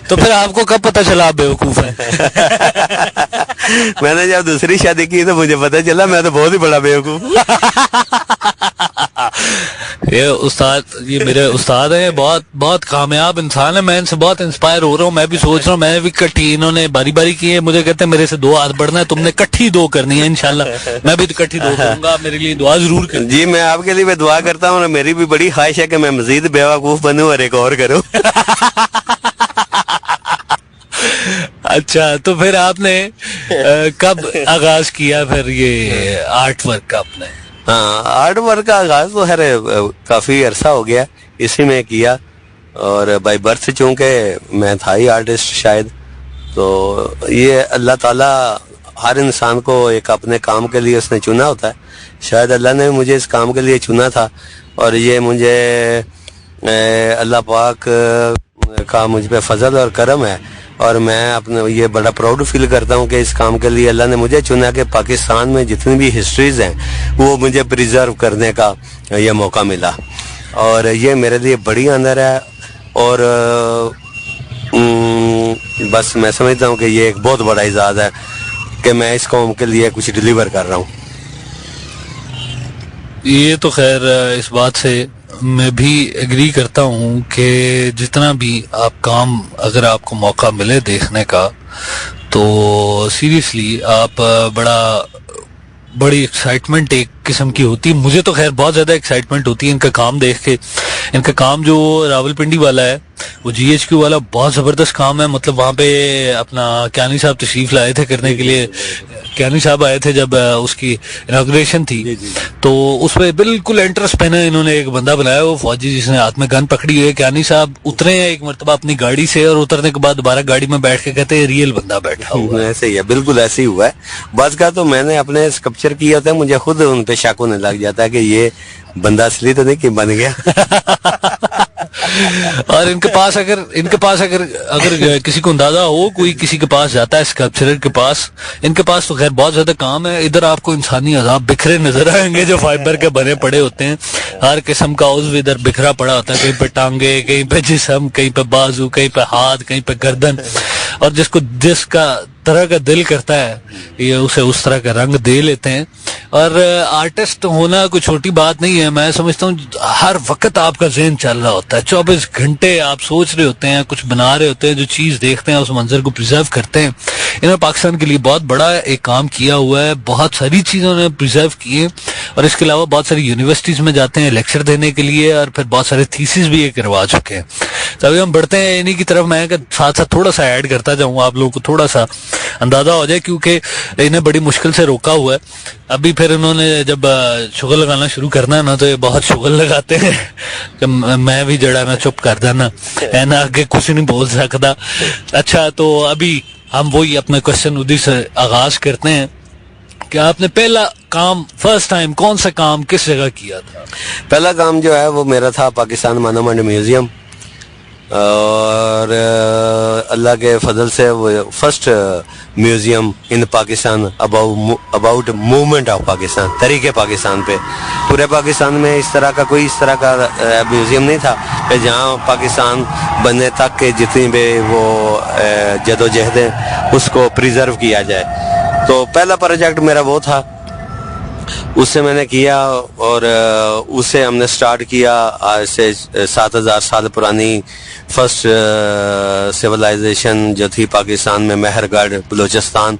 तो फिर आपको कब पता चला आप बेवकूफ हैं? मैंने जब दूसरी शादी की तो मुझे पता चला मैं तो बहुत ही बड़ा बेवकूफ। ये मेरे उस्ताद हैं, बहुत बहुत कामयाब इंसान है। मैं इनसे बहुत इंस्पायर हो रहा हूँ। मैं भी सोच रहा हूँ, मैंने भी कट्ठी, इन्होंने बारी बारी की है, मुझे कहते हैं मेरे से 2 हाथ बढ़ना है, तुमने कट्ठी 2 करनी है इंशाल्लाह। मैं भी कट्ठी 2 करूंगा, आप मेरे लिए दुआ जरूर करें। जी, मैं आपके लिए भी दुआ करता हूँ और मेरी भी बड़ी ख्वाहिश है कि मैं मजीद बेवकूफ बनूं और एक और करूं। अच्छा, तो फिर आपने कब आगाज किया फिर ये आर्ट वर्क का आपने? हाँ, आर्ट वर्क का आगाज तो खैर काफी अरसा हो गया, इसी में किया। और बाय बर्थ चूंकि मैं था ही आर्टिस्ट शायद, तो ये अल्लाह ताला हर इंसान को एक अपने काम के लिए उसने चुना होता है। शायद अल्लाह ने मुझे इस काम के लिए चुना था और ये मुझे अल्लाह पाक का मुझ पे फजल और करम है। और मैं अपने ये बड़ा प्राउड फील करता हूँ कि इस काम के लिए अल्लाह ने मुझे चुना कि पाकिस्तान में जितनी भी हिस्ट्रीज हैं वो मुझे प्रिजर्व करने का ये मौका मिला। और ये मेरे लिए बड़ी ऑनर है और बस मैं समझता हूँ कि ये एक बहुत बड़ा इजाज़ है कि मैं इस कौम के लिए कुछ डिलीवर कर रहा हूँ। ये तो खैर इस बात से मैं भी एग्री करता हूँ कि जितना भी आप काम, अगर आपको मौका मिले देखने का तो सीरियसली आप बड़ी एक्साइटमेंट एक किस्म की होती है। मुझे तो खैर बहुत ज्यादा एक्साइटमेंट होती है इनका काम देख के। इनका काम जो रावलपिंडी वाला है वो GHQ वाला बहुत जबरदस्त काम है। मतलब वहाँ पे अपना क्यानी साहब तशरीफ लाए थे करने के लिए। क्यानी साहब आए थे जब उसकी इनॉग्रेशन थी, तो उसमें बिल्कुल एंट्रेंस पहने इन्होंने एक बंदा बनाया, वो फौजी जिसने हाथ में गन पकड़ी हुई है। क्यानी साहब उतरे हैं एक मरतबा अपनी गाड़ी से और उतरने के बाद दोबारा गाड़ी में बैठ के कहते हैं रियल बंदा बैठा हुआ है। ऐसे ही है, बिल्कुल ऐसे ही हुआ है। बस का तो मैंने अपने स्कल्पचर किया था, मुझे खुद उन पे शक होने लग जाता है कि ये बंदा असली तो नहीं कि बन गया। और इनके पास अगर किसी को अंदाजा हो, कोई किसी के पास जाता है स्कल्पचरर के पास, इनके पास तो खैर बहुत ज्यादा काम है। इधर आपको इंसानी अज़ाब बिखरे नजर आएंगे जो फाइबर के बने पड़े होते हैं। हर किस्म का उज़्व इधर बिखरा पड़ा होता है, कहीं पे टांगे, कहीं पे जिस्म, कहीं पे बाजू, कहीं पे हाथ, कहीं पे गर्दन। और जिसका तरह का दिल करता है ये उसे उस तरह का रंग दे लेते हैं। और आर्टिस्ट होना कोई छोटी बात नहीं है। मैं समझता हूँ हर वक्त आपका ज़हन चल रहा होता है, 24 घंटे आप सोच रहे होते हैं, कुछ बना रहे होते हैं, जो चीज़ देखते हैं उस मंजर को प्रिजर्व करते हैं। इन्होंने पाकिस्तान के लिए बहुत बड़ा एक काम किया हुआ है, बहुत सारी चीज़ों ने प्रिजर्व किए। और इसके अलावा बहुत सारी यूनिवर्सिटीज़ में जाते हैं लेक्चर देने के लिए, और फिर बहुत सारे थीसिस भी ये करवा चुके हैं। तो अभी हम बढ़ते हैं इन्हीं की तरफ। मैं साथ साथ थोड़ा सा ऐड करता जाऊँगा, आप लोगों को थोड़ा सा अंदाजा हो जाए, क्योंकि इन्हें बड़ी मुश्किल से रोका हुआ है। अभी फिर इन्होंने जब शुगर लगाना शुरू करना है ना, तो ये बहुत शुगर लगाते हैं कि मैं भी जड़ा ना चुप कर देना है ना, आगे कुछ नहीं बोल सकता। अच्छा, तो अभी हम वही अपना क्वेश्चन उदी से आगाज करते हैं कि आपने पहला काम, फर्स्ट टाइम कौन सा काम किस जगह किया था? पहला काम जो है वो मेरा था पाकिस्तान मॉन्यूमेंट म्यूजियम, और अल्लाह के फजल से वो first museum in Pakistan about movement of Pakistan, तरीके पाकिस्तान पे। पूरे पाकिस्तान में इस तरह का म्यूजियम नहीं था कि जहाँ पाकिस्तान बनने तक के जितनी भी वो जदोजहद है उसको प्रिजर्व किया जाए। तो पहला प्रोजेक्ट मेरा वो था, उससे मैंने किया, और उससे हमने स्टार्ट किया आज से 7000 साल पुरानी फर्स्ट सिविलाइजेशन जो थी पाकिस्तान में, मेहरगढ़ बलूचिस्तान,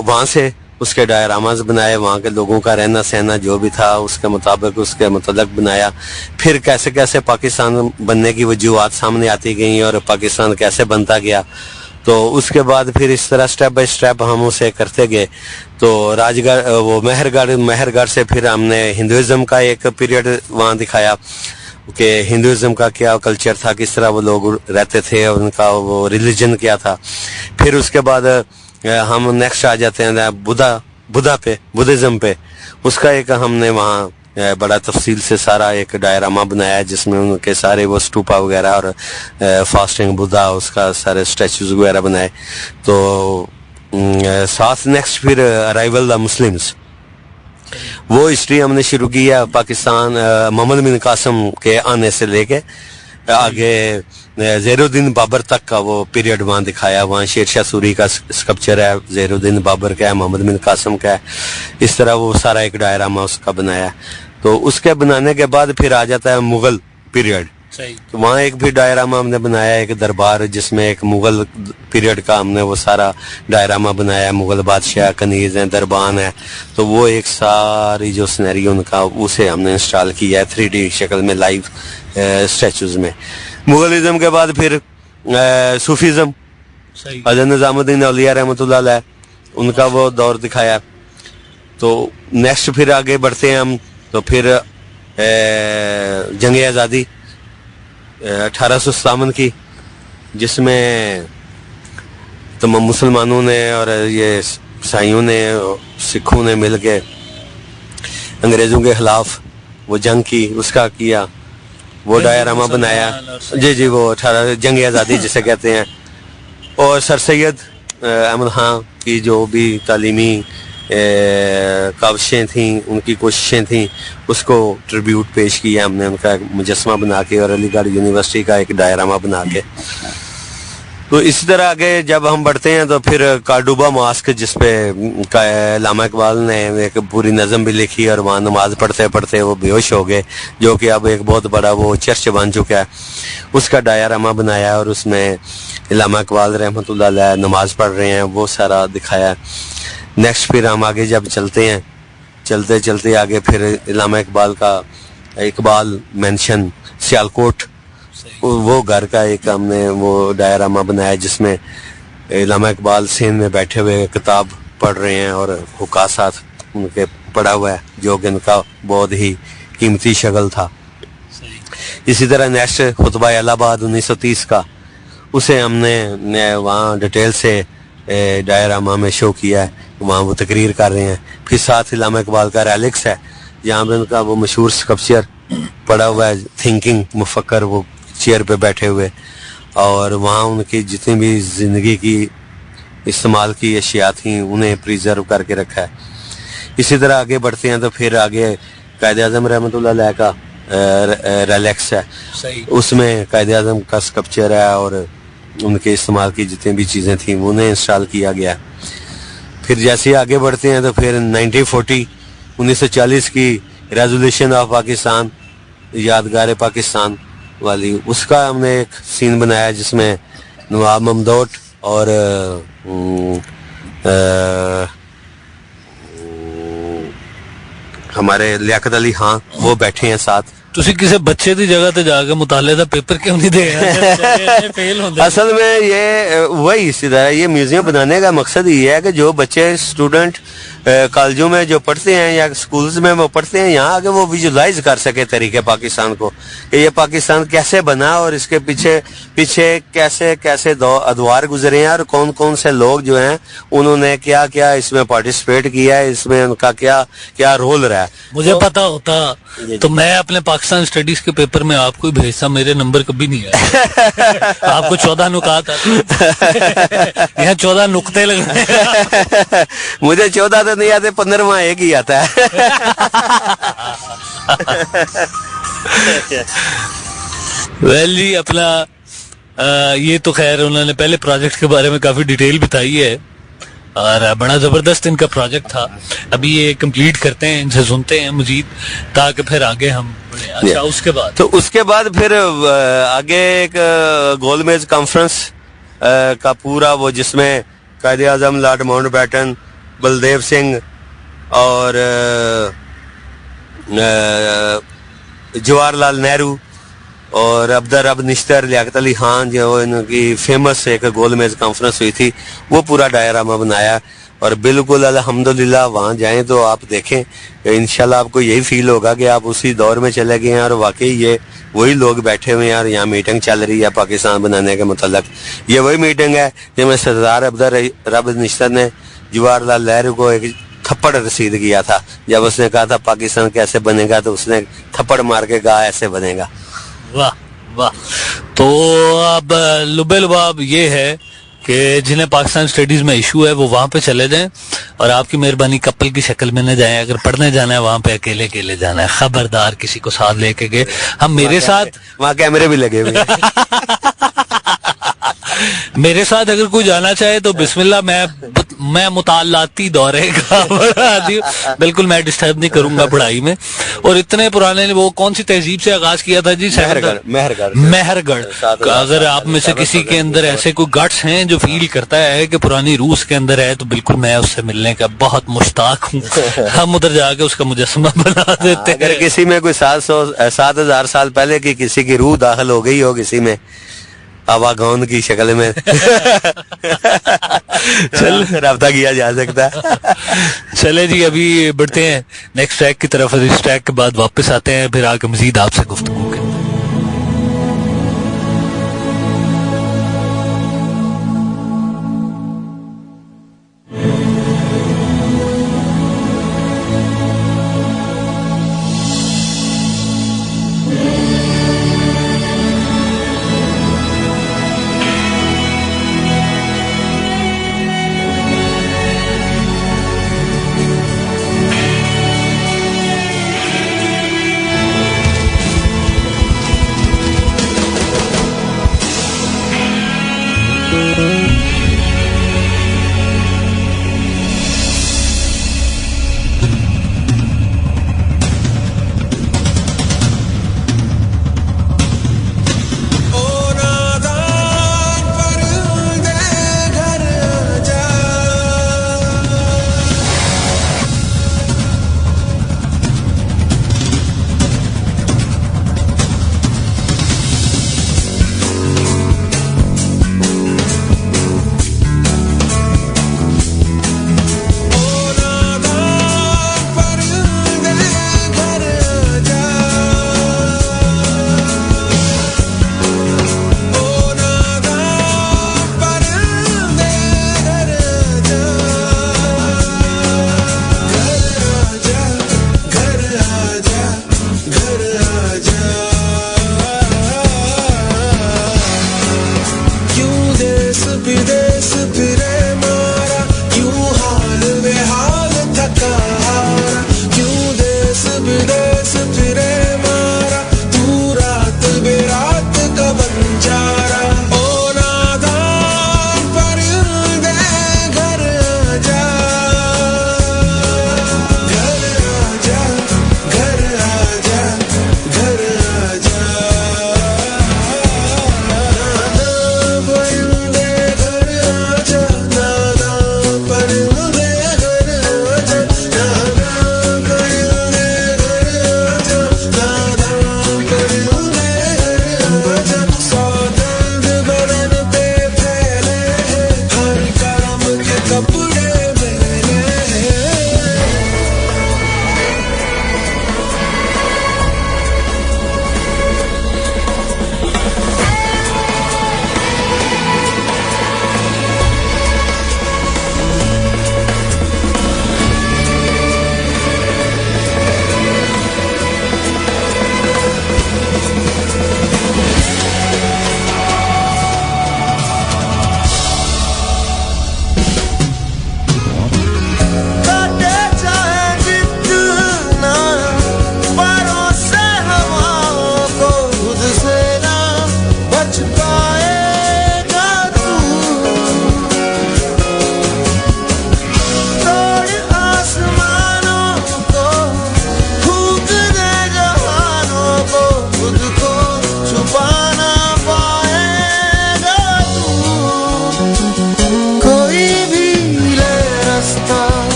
वहाँ से उसके डायरामाज बनाए, वहाँ के लोगों का रहना सहना जो भी था उसके मुताबिक उसके मतलब बनाया। फिर कैसे कैसे पाकिस्तान बनने की वजूहात सामने आती गई और पाकिस्तान कैसे बनता गया। तो उसके बाद फिर इस तरह स्टेप बाय स्टेप हम उसे करते गए। तो राजगढ़, वो मेहरगढ़ से फिर हमने हिंदुइज्म का एक पीरियड वहाँ दिखाया कि हिंदुइज्म का क्या कल्चर था, किस तरह वो लोग रहते थे, और उनका वो रिलीजन क्या था। फिर उसके बाद हम नेक्स्ट आ जाते हैं बुद्धिज्म पे। उसका एक हमने वहाँ बड़ा तफसील से सारा एक डायरामा बनाया जिसमें उनके सारे वो स्टूपा वगैरह और फास्टिंग बुद्धा, उसका सारे स्टैचूज वगैरह बनाए। तो साथ नेक्स्ट फिर अराइवल द मुस्लिम्स, वो हिस्ट्री हमने शुरू किया पाकिस्तान मोहम्मद बिन कासिम के आने से लेके आगे ज़ैनुद्दीन बाबर तक का वो पीरियड वहाँ दिखाया। वहाँ शेरशाह सूरी का स्कल्पचर है, ज़ैनुद्दीन बाबर का है, मोहम्मद बिन कासिम का है। इस तरह वो सारा एक डायरामा उसका बनाया। तो उसके बनाने के बाद फिर आ जाता है मुगल पीरियड। तो वहाँ एक भी डायरामा हमने बनाया, एक दरबार जिसमें एक मुगल पीरियड का हमने वो सारा डायरामा बनाया। मुगल बादशाह कनीज है, दरबान है, तो वो एक सारी जो सिनेरियो उनका उसे हमने इंस्टॉल किया है 3D शक्ल में, लाइव स्टैचूज में। मुगलिज्म के बाद फिर सूफीज्म, हज़रत निज़ामुद्दीन औलिया रहमतुल्लाह अलैह, उनका वो दौर दिखाया। तो नेक्स्ट फिर आगे बढ़ते हैं हम, तो फिर जंग आज़ादी 1857 की, जिसमें तो मुसलमानों ने और ये ईसाइयों ने सिखों ने मिल के अंग्रेज़ों के खिलाफ वो जंग की, उसका किया, वो डायरामा बनाया। जी वो 18 जंग आज़ादी जिसे कहते हैं। और सर सैयद अहमद खान की जो भी तालीमी काविशें थी, उनकी कोशिशें थी, उसको ट्रिब्यूट पेश किया हमने, उनका मुजस्समा बना के और अलीगढ़ यूनिवर्सिटी का एक डायरामा बना के। तो इसी तरह आगे जब हम बढ़ते हैं तो फिर कार्डोबा मॉस्क, जिसपे अल्लामा इकबाल ने एक पूरी नज़म भी लिखी और वहाँ नमाज पढ़ते पढ़ते वो बेहोश हो गए, जो कि अब एक बहुत बड़ा वो चर्च बन चुका है। उसका डायरामा बनाया और उसमें अल्लामा इकबाल रहमतुल्लाह अलैह नमाज पढ़ रहे हैं, वो सारा दिखाया। नेक्स्ट फिर हम आगे जब चलते हैं, चलते चलते आगे फिर अल्लामा इकबाल का इकबाल मेंशन सियालकोट, वो घर का एक हमने वो डायरामा बनाया जिसमें अल्लामा इकबाल सीन में बैठे हुए किताब पढ़ रहे हैं और हुक्का साथ उनके पढ़ा हुआ है, जो कि उनका बहुत ही कीमती शगल था। इसी तरह नेक्स्ट खुतबा इलाहाबाद 1930 का, उसे हमने वहाँ डिटेल से डायरामा में शो किया है, वहाँ वो तकरीर कर रहे हैं। फिर साथ अल्लामा इकबाल का रैलिक्स है, जहाँ पे उनका वो मशहूर स्कल्पचर पड़ा हुआ है, थिंकिंग मुफक्कर, वो चेयर पे बैठे हुए, और वहाँ उनकी जितनी भी जिंदगी की इस्तेमाल की अशिया थी उन्हें प्रिजर्व करके रखा है। इसी तरह आगे बढ़ते हैं तो फिर आगे कायदे आज़म रहमतुल्लाह अलैह का रिलैक्स है, उसमें कायदे आज़म का स्कल्पचर है और उनके इस्तेमाल की जितनी भी चीज़ें थी उन्हें इंस्टॉल किया गया। फिर जैसे आगे बढ़ते हैं तो फिर 1940 की रेजोल्यूशन ऑफ पाकिस्तान, यादगार पाकिस्तान वाली, उसका हमने एक सीन बनाया जिसमें नवाब ममदूद और हमारे लियाकत अली खां वो बैठे हैं साथ। ਤੁਸੀਂ ਕਿਸੇ ਬੱਚੇ ਦੀ ਜਗ੍ਹਾ ਤੇ ਜਾ ਕੇ ਮੁਤਾਲੇ ਦਾ पेपर क्यों नहीं दे फेल होंगे? असल में ये वही सीधा है, ये म्यूजियम बनाने का मकसद ये है कि जो बच्चे स्टूडेंट कॉलेजों में जो पढ़ते हैं या स्कूल्स में वो पढ़ते हैं, यहाँ आके वो विजुलाइज कर सके तरीके पाकिस्तान को, कि ये पाकिस्तान कैसे बना और इसके पीछे पीछे कैसे कैसे अदवार गुजरे हैं और कौन कौन से लोग जो हैं उन्होंने क्या क्या इसमें पार्टिसिपेट किया है, इसमें उनका क्या क्या रोल रहा है। मुझे पता होता तो मैं अपने पाकिस्तान स्टडीज के पेपर में आपको ही भेजता, मेरे नंबर कभी नहीं आए। आपको 14 नुकात आते, यहाँ 14 नुक्ते लगे। मुझे 14 तो नहीं आते, 15वां एक ही आता है। वेल जी, अपना ये तो खैर उन्होंने पहले प्रोजेक्ट के बारे में काफी डिटेल बताई है और बड़ा जबरदस्त इनका प्रोजेक्ट था। अभी ये कंप्लीट करते हैं, इनसे सुनते हैं मजीद, ताकि फिर आगे हम बढ़े। अच्छा, उसके बाद फिर आगे एक गोलमेज कॉन्फ्रेंस का पूरा वो, जिसमें कायदे आज़म लॉर्ड माउंटबेटन, बलदेव सिंह और जवाहरलाल नेहरू और अब्दुल रब निश्तर, लियाकत अली खान, जो इनकी फेमस एक गोलमेज कॉन्फ्रेंस हुई थी, वो पूरा डायरामा बनाया। और बिल्कुल अल्हम्दुलिल्लाह वहाँ जाएं तो आप देखें, इंशाल्लाह आपको यही फील होगा कि आप उसी दौर में चले गए हैं और वाकई ये वही लोग बैठे हुए हैं और यहाँ मीटिंग चल रही है पाकिस्तान बनाने के मुतल्लक। ये वही मीटिंग है जिसमें सरदार अब्दुल रब निश्तर ने जवाहरलाल नेहरू को एक थप्पड़ रसीद किया था। जब उसने कहा था पाकिस्तान कैसे बनेगा, तो उसने थप्पड़ मार के कहा ऐसे बनेगा। वाह वाह। तो अब लुबेलुबाब ये है कि जिन्हें पाकिस्तान स्टडीज में इशू है वो वहां पे चले जाएं और आपकी मेहरबानी कपल की शक्ल में न जाएं। अगर पढ़ने जाना है वहां पे अकेले अकेले जाना है, खबरदार किसी को साथ लेके गए। हम मेरे साथ वहाँ कैमरे भी लगे हुए मेरे साथ अगर कोई जाना चाहे तो बिस्मिल्लाह, मैं मुतालाती दौरे का बिल्कुल मैं डिस्टर्ब नहीं करूंगा पढ़ाई में। और इतने पुराने, वो कौन सी तहजीब से आगाज किया था जी? मेहरगढ़। अगर आप में से किसी के अंदर ऐसे कोई गट्स हैं जो फील करता है कि पुरानी रूस के अंदर है, तो बिल्कुल मैं उससे मिलने का बहुत मुश्ताक हूँ। हम उधर जाके उसका मुजस्समा बना देते हैं। अगर किसी में कोई 7,000 साल पहले की किसी की रूह दाखिल हो गई हो किसी में, आवागौन की शक्ल में चल रब्ता किया जा सकता है। चले जी, अभी बढ़ते हैं नेक्स्ट ट्रैक की तरफ। इस ट्रैक के बाद वापस आते हैं, फिर आके मजीद आपसे गुफ्तगू करें।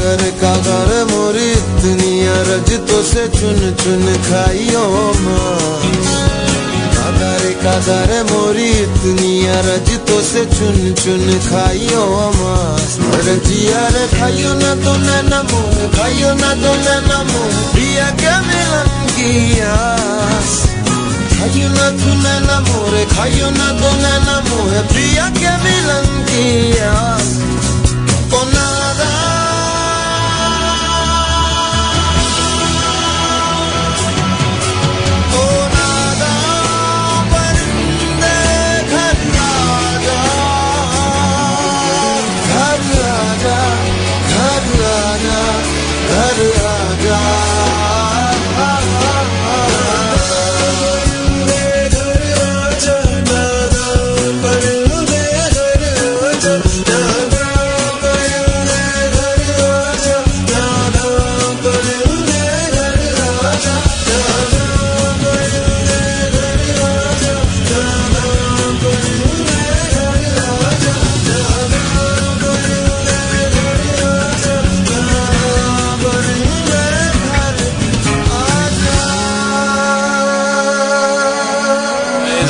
कागर मोरी इतनी अरज तो से चुन चुन खाइयो माँ, कागर मोरी इतनी अरज तो से चुन चुन खाइयो माँ। रजिया रे खाइयो ना तो नैना मुँह, खाइयो ना तो नैना मुँह, पिया क्या मिलन की आस। खाइयो ना तू नैना मोरे, खाइयो ना तो नैना मुँह, पिया क्या मिलन की आस। ओ नादा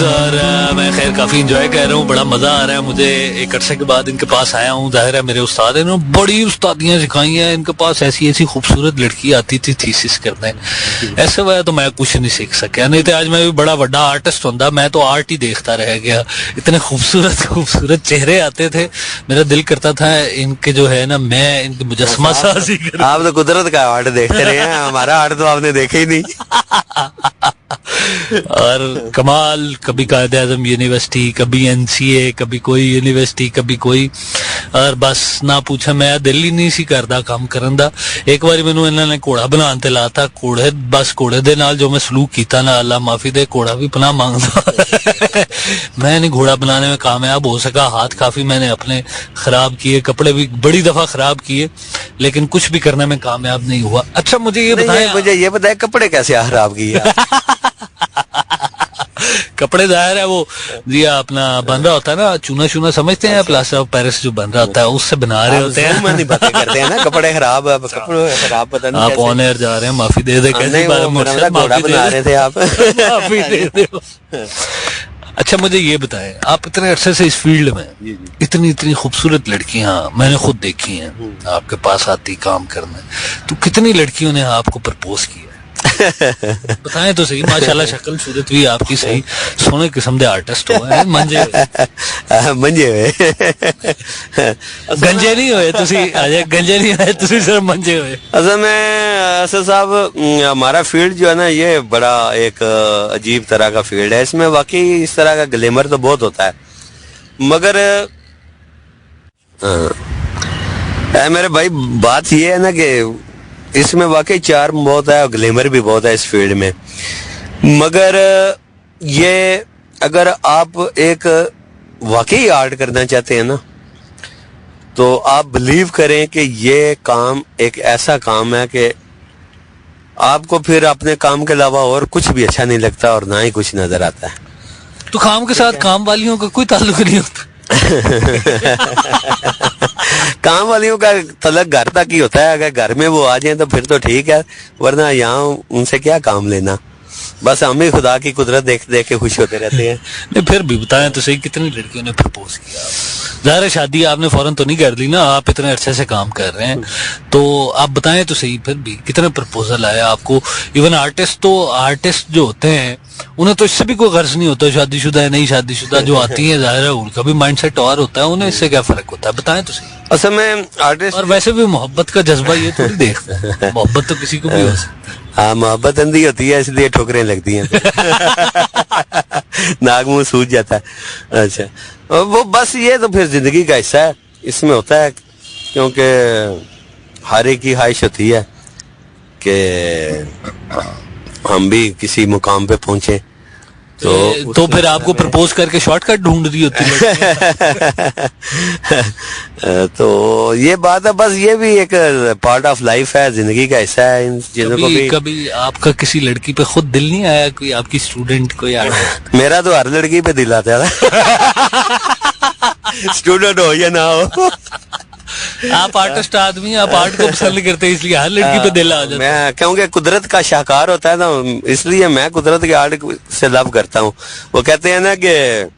और मैं खैर काफी इंजॉय कर रहा हूँ, बड़ा मजा आ रहा है मुझे। एक अरसे के बाद इनके पास आया हूँ, जाहिर है मेरे उस्ताद हैं, बड़ी उस्तादियां सिखाई हैं। इनके पास ऐसी ऐसी खूबसूरत लड़की आती थी थीसिस करने, ऐसे वजह तो मैं कुछ नहीं सीख सका। नहीं तो आज मैं भी बड़ा बड़ा आर्टिस्ट होता, मैं तो आर्ट ही देखता रह गया। इतने खूबसूरत खूबसूरत चेहरे आते थे, मेरा दिल करता था इनके जो है ना, मैं इनकी मुजस्समा साजी करूं। आप तो कुदरत का आर्ट देखते रहे हैं, हमारा आर्ट तो आपने देखा ही नहीं। और कमाल, कभी कायदे आजम यूनिवर्सिटी, कभी एनसीए, कभी कोई यूनिवर्सिटी, कभी कोई, और बस ना पूछा, मैं दिल ही नहीं सी करदा काम करन दा। एक बार मैनू इन्होंने घोड़ा बनाने ते लाता, घोड़े बस घोड़े दे नाल जो मैं सलूक कीता ना, अल्लाह माफी दे, घोड़ा भी पनाह मांगदा। मैं नहीं घोड़ा बनाने में कामयाब हो सका। हाथ काफी मैंने अपने खराब किए, कपड़े भी बड़ी दफा खराब किए, लेकिन कुछ भी करने में कामयाब नहीं हुआ। अच्छा मुझे ये बताया कपड़े कैसे खराब किए? कपड़े जाहिर है वो जी अपना बन रहा होता है ना, चूना चूना समझते हैं, प्लास्टर ऑफ पेरिस जो बन रहा होता है उससे बना रहे होते हैं। नहीं बातें करते हैं ना, कपड़े खराब पता नहीं आप ऑन एयर जा रहे हैं, माफी दे दे। घोड़ा बना रहे थे आप, माफी दे दे। अच्छा मुझे ये बताएं, आप इतने अरसे से इस फील्ड में, इतनी इतनी खूबसूरत लड़कियां मैंने खुद देखी हैं आपके पास आती काम करने, तो कितनी लड़कियों ने आपको प्रपोज किया? बताएं तो सही। माशाल्लाह शक्ल सूरत भी आपकी सही, सोने किस्म दे आर्टिस्ट हो, मंजे मंजे हुए, गंजे नहीं हुए तुसी, गंजे नहीं हुए तुसी, सिर्फ मंजे हुए। असल में असद साहब, हमारा फील्ड जो है ना, ये बड़ा एक अजीब तरह का फील्ड है। इसमें वाकई इस तरह का ग्लैमर तो बहुत होता है, मगर मेरे भाई बात ये है ना कि इसमें वाकई चार्म बहुत है और ग्लैमर भी बहुत है इस फील्ड में। मगर ये अगर आप एक वाकई आर्ट करना चाहते हैं ना, तो आप बिलीव करें कि ये काम एक ऐसा काम है कि आपको फिर अपने काम के अलावा और कुछ भी अच्छा नहीं लगता और ना ही कुछ नजर आता है। तो काम के साथ काम वालियों का कोई ताल्लुक नहीं होता? काम वालियों का तलक घर तक ही होता है, अगर घर में वो आ जाए तो फिर तो ठीक है, वरना यहाँ उनसे क्या काम लेना। बस हम ही खुदा की कुदरत देख देख के खुश होते रहते हैं। नहीं फिर भी बताएं तो सही, कितनी लड़कियों ने प्रपोज किया? ज़ाहिर है शादी आपने फौरन तो नहीं कर ली ना, आप इतने अच्छे से काम कर रहे हैं, तो आप बताएं तो सही फिर भी कितने प्रपोजल आए आपको? इवन आर्टिस्ट जो होते हैं उन्हें तो इससे भी कोई गर्ज नहीं होता, शादीशुदा है नहीं शादीशुदा जो आती है, जाहिर है उनका भी माइंडसेट और होता है, उन्हें इससे क्या फर्क होता है? बताएं तो सही। असल में आर्टिस्ट, और वैसे भी मोहब्बत का जज्बा ये थोड़ी देखता है, मोहब्बत तो किसी को भी हो सकती है। हाँ, मोहब्बत अंधी होती है इसलिए ठोकरें लगती हैं। नाक मुंह सूज जाता है। अच्छा वो बस ये तो फिर जिंदगी का हिस्सा है, इसमें होता है, क्योंकि हर एक की ख्वाहिश होती है कि हम भी किसी मुकाम पे पहुंचे। तो फिर आपको प्रपोज करके शॉर्टकट ढूंढ रही होती है। तो ये बात है, बस ये भी एक पार्ट ऑफ लाइफ है, जिंदगी का हिस्सा है। इन चीजों को भी कभी आपका किसी लड़की पे खुद दिल नहीं आया, कोई आपकी स्टूडेंट को? यार मेरा तो हर लड़की पे दिल आता है, स्टूडेंट हो या ना हो। आप आर्टिस्ट आदमी हैं, आप आर्ट को पसंद नहीं करते, इसलिए हर लड़की पे दिल आ जाता है। मैं क्योंकि कुदरत का शाहकार होता है ना, इसलिए मैं कुदरत के आर्ट से लव करता हूँ। वो कहते हैं ना कि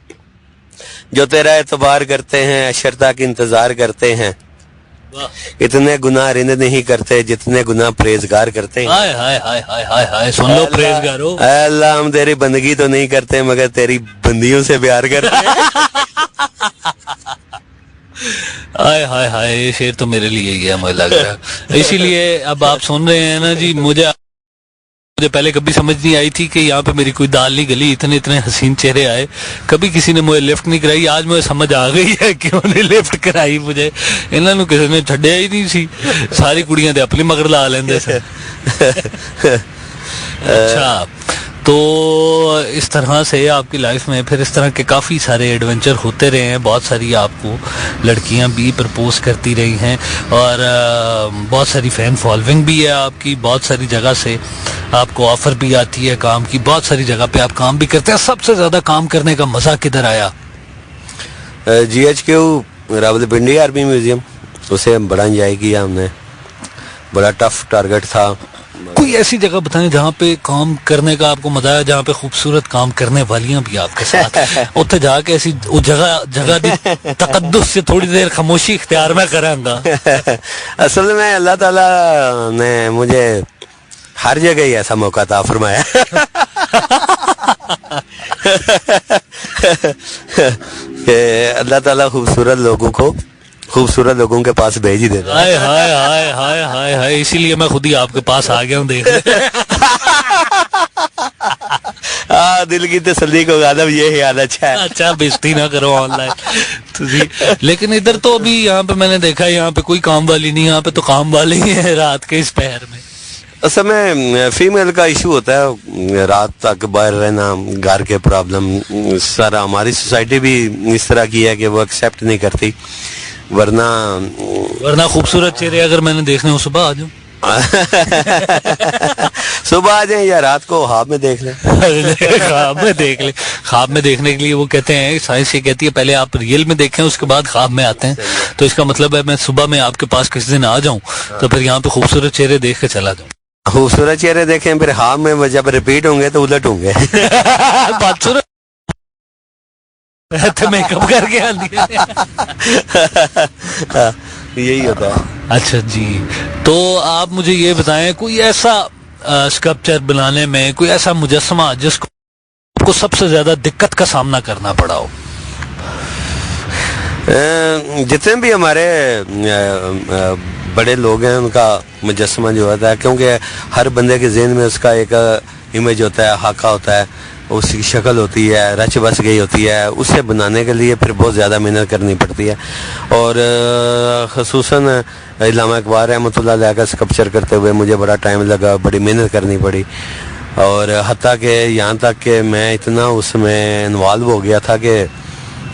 जो तेरा एतबार करते हैं अशरता की इंतजार करते हैं, इतने गुनाह रिंद नहीं करते जितने गुनाह परहेजगार करते हैं। हाय हाय हाय हाय हाय हाय, सुन लो परहेजगारो। अल्लाह हम तेरी बंदगी तो नहीं करते मगर तेरी बंदियों से प्यार करते हैं। हाय हाय हाय, ये शेर तो मेरे लिए ही है मुझे लग रहा है। इसीलिए अब आप सुन रहे हैं ना जी, मुझे पहले कभी समझ नहीं आई थी कि यहाँ पे मेरी कोई दाल नहीं गली, इतने इतने हसीन चेहरे आए, कभी किसी ने मुझे लिफ्ट नहीं कराई। आज मुझे समझ आ गई है कि उन्हें लिफ्ट कराई मुझे, इन्होंने किसी ने छड्डिया ही नहीं सी, सारी कुड़ियां ते अपनी मगर ला लेंदे से। अच्छा, तो इस तरह से आपकी लाइफ में फिर इस तरह के काफ़ी सारे एडवेंचर होते रहे हैं, बहुत सारी आपको लड़कियां भी प्रपोज करती रही हैं और बहुत सारी फैन फॉलोइंग भी है आपकी, बहुत सारी जगह से आपको ऑफर भी आती है काम की, बहुत सारी जगह पे आप काम भी करते हैं। सबसे ज़्यादा काम करने का मज़ा किधर आया? GHQ रावलपिंडी आर्मी म्यूजियम, उसे बड़ा इंजॉय किया हमने, बड़ा टफ टारगेट था। कोई ऐसी जगह बताएं जहाँ पे काम करने का आपको मजा आया, जहाँ पे खूबसूरत काम करने वालियां भी आपके साथ, उत्थे जाके ऐसी वो जगह दी तकद्दुस से थोड़ी देर खामोशी इख्तियार में करांगा। असल में अल्लाह ताला ने मुझे हर जगह ही ऐसा मौका था फरमाया। अल्लाह ताला खूबसूरत लोगों के पास भेज ही देता। हाय हाय हाय हाय हाय हाय, इसीलिए मैं खुद ही आपके पास आ गया हूँ देख। दिल की तसल्ली को गालब ये है, अच्छा है। अच्छा, बेइज्जती ना करो ऑनलाइन तो जी। लेकिन इधर तो अभी यहाँ पे मैंने देखा है, यहाँ पे कोई काम वाली नहीं, यहाँ पे तो काम वाले ही है रात के इस पहर में। असल में फीमेल का इशू होता है रात तक बाहर रहना, घर के प्रॉब्लम सारा। हमारी सोसाइटी भी इस तरह की है कि वो एक्सेप्ट नहीं करती, वरना खूबसूरत चेहरे अगर मैंने देखने हो सुबह आ जाऊं। सुबह आ जाए या रात को ख्वाब में देख ले। ख्वाब में देख ले, ख्वाब में देखने के लिए वो कहते हैं, साइंस ये कहती है पहले आप रियल में देखें उसके बाद ख्वाब में आते हैं। तो इसका मतलब है मैं सुबह में आपके पास किसी दिन आ जाऊं तो फिर यहाँ पे खूबसूरत चेहरे देख के चला जाऊं। खूबसूरत चेहरे देखें फिर ख्वाब में जब रिपीट होंगे तो उलट होंगे। मेकअप करके आती है। यही होता है। अच्छा जी, तो आप मुझे ये बताएं कोई ऐसा स्कल्पचर बनाने में कोई ऐसा मुजस्समा जिसको सबसे ज्यादा दिक्कत का सामना करना पड़ा हो? जितने भी हमारे बड़े लोग हैं उनका मुजस्समा जो होता है, क्योंकि हर बंदे के ज़हन में उसका एक इमेज होता है, हाका होता है, उसकी शक्ल होती है, रच बस गई होती है, उसे बनाने के लिए फिर बहुत ज़्यादा मेहनत करनी पड़ती है। और ख़ुसूसन इल्लामा इकबाल रहमतुल्लाह अलैह का स्कल्पचर करते हुए मुझे बड़ा टाइम लगा, बड़ी मेहनत करनी पड़ी। और हत्ता कि यहाँ तक कि मैं इतना उसमें इन्वॉल्व हो गया था कि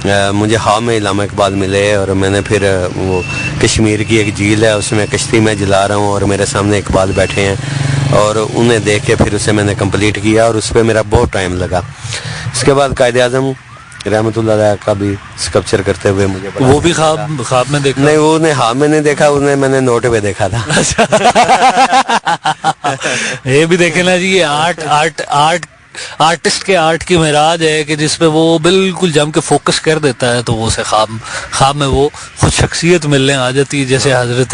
मुझे हाँ में इल्लामा इकबाल मिले और मैंने फिर वो कश्मीर की एक झील है उसमें कश्ती में जला रहा हूँ और मेरे सामने इकबाल बैठे हैं और उन्हें देख के फिर उसे मैंने कंप्लीट किया और उस पर मेरा बहुत टाइम लगा। इसके बाद कायदे आज़म रहमतुल्लाह अलैह का भी स्कल्पचर करते हुए मुझे वो भी ख्वाब में देखा? नहीं, वो हाँ में नहीं देखा, उन्हें मैंने नोट पे देखा था। ये भी देखे ना जी, ये आर्टिस्ट के आर्ट की महराज है कि जिसपे वो बिल्कुल जम के फोकस कर देता है तो वो उसे ख्वाब में वो खुद शख्सियत मिलने आ जाती है। जैसे हजरत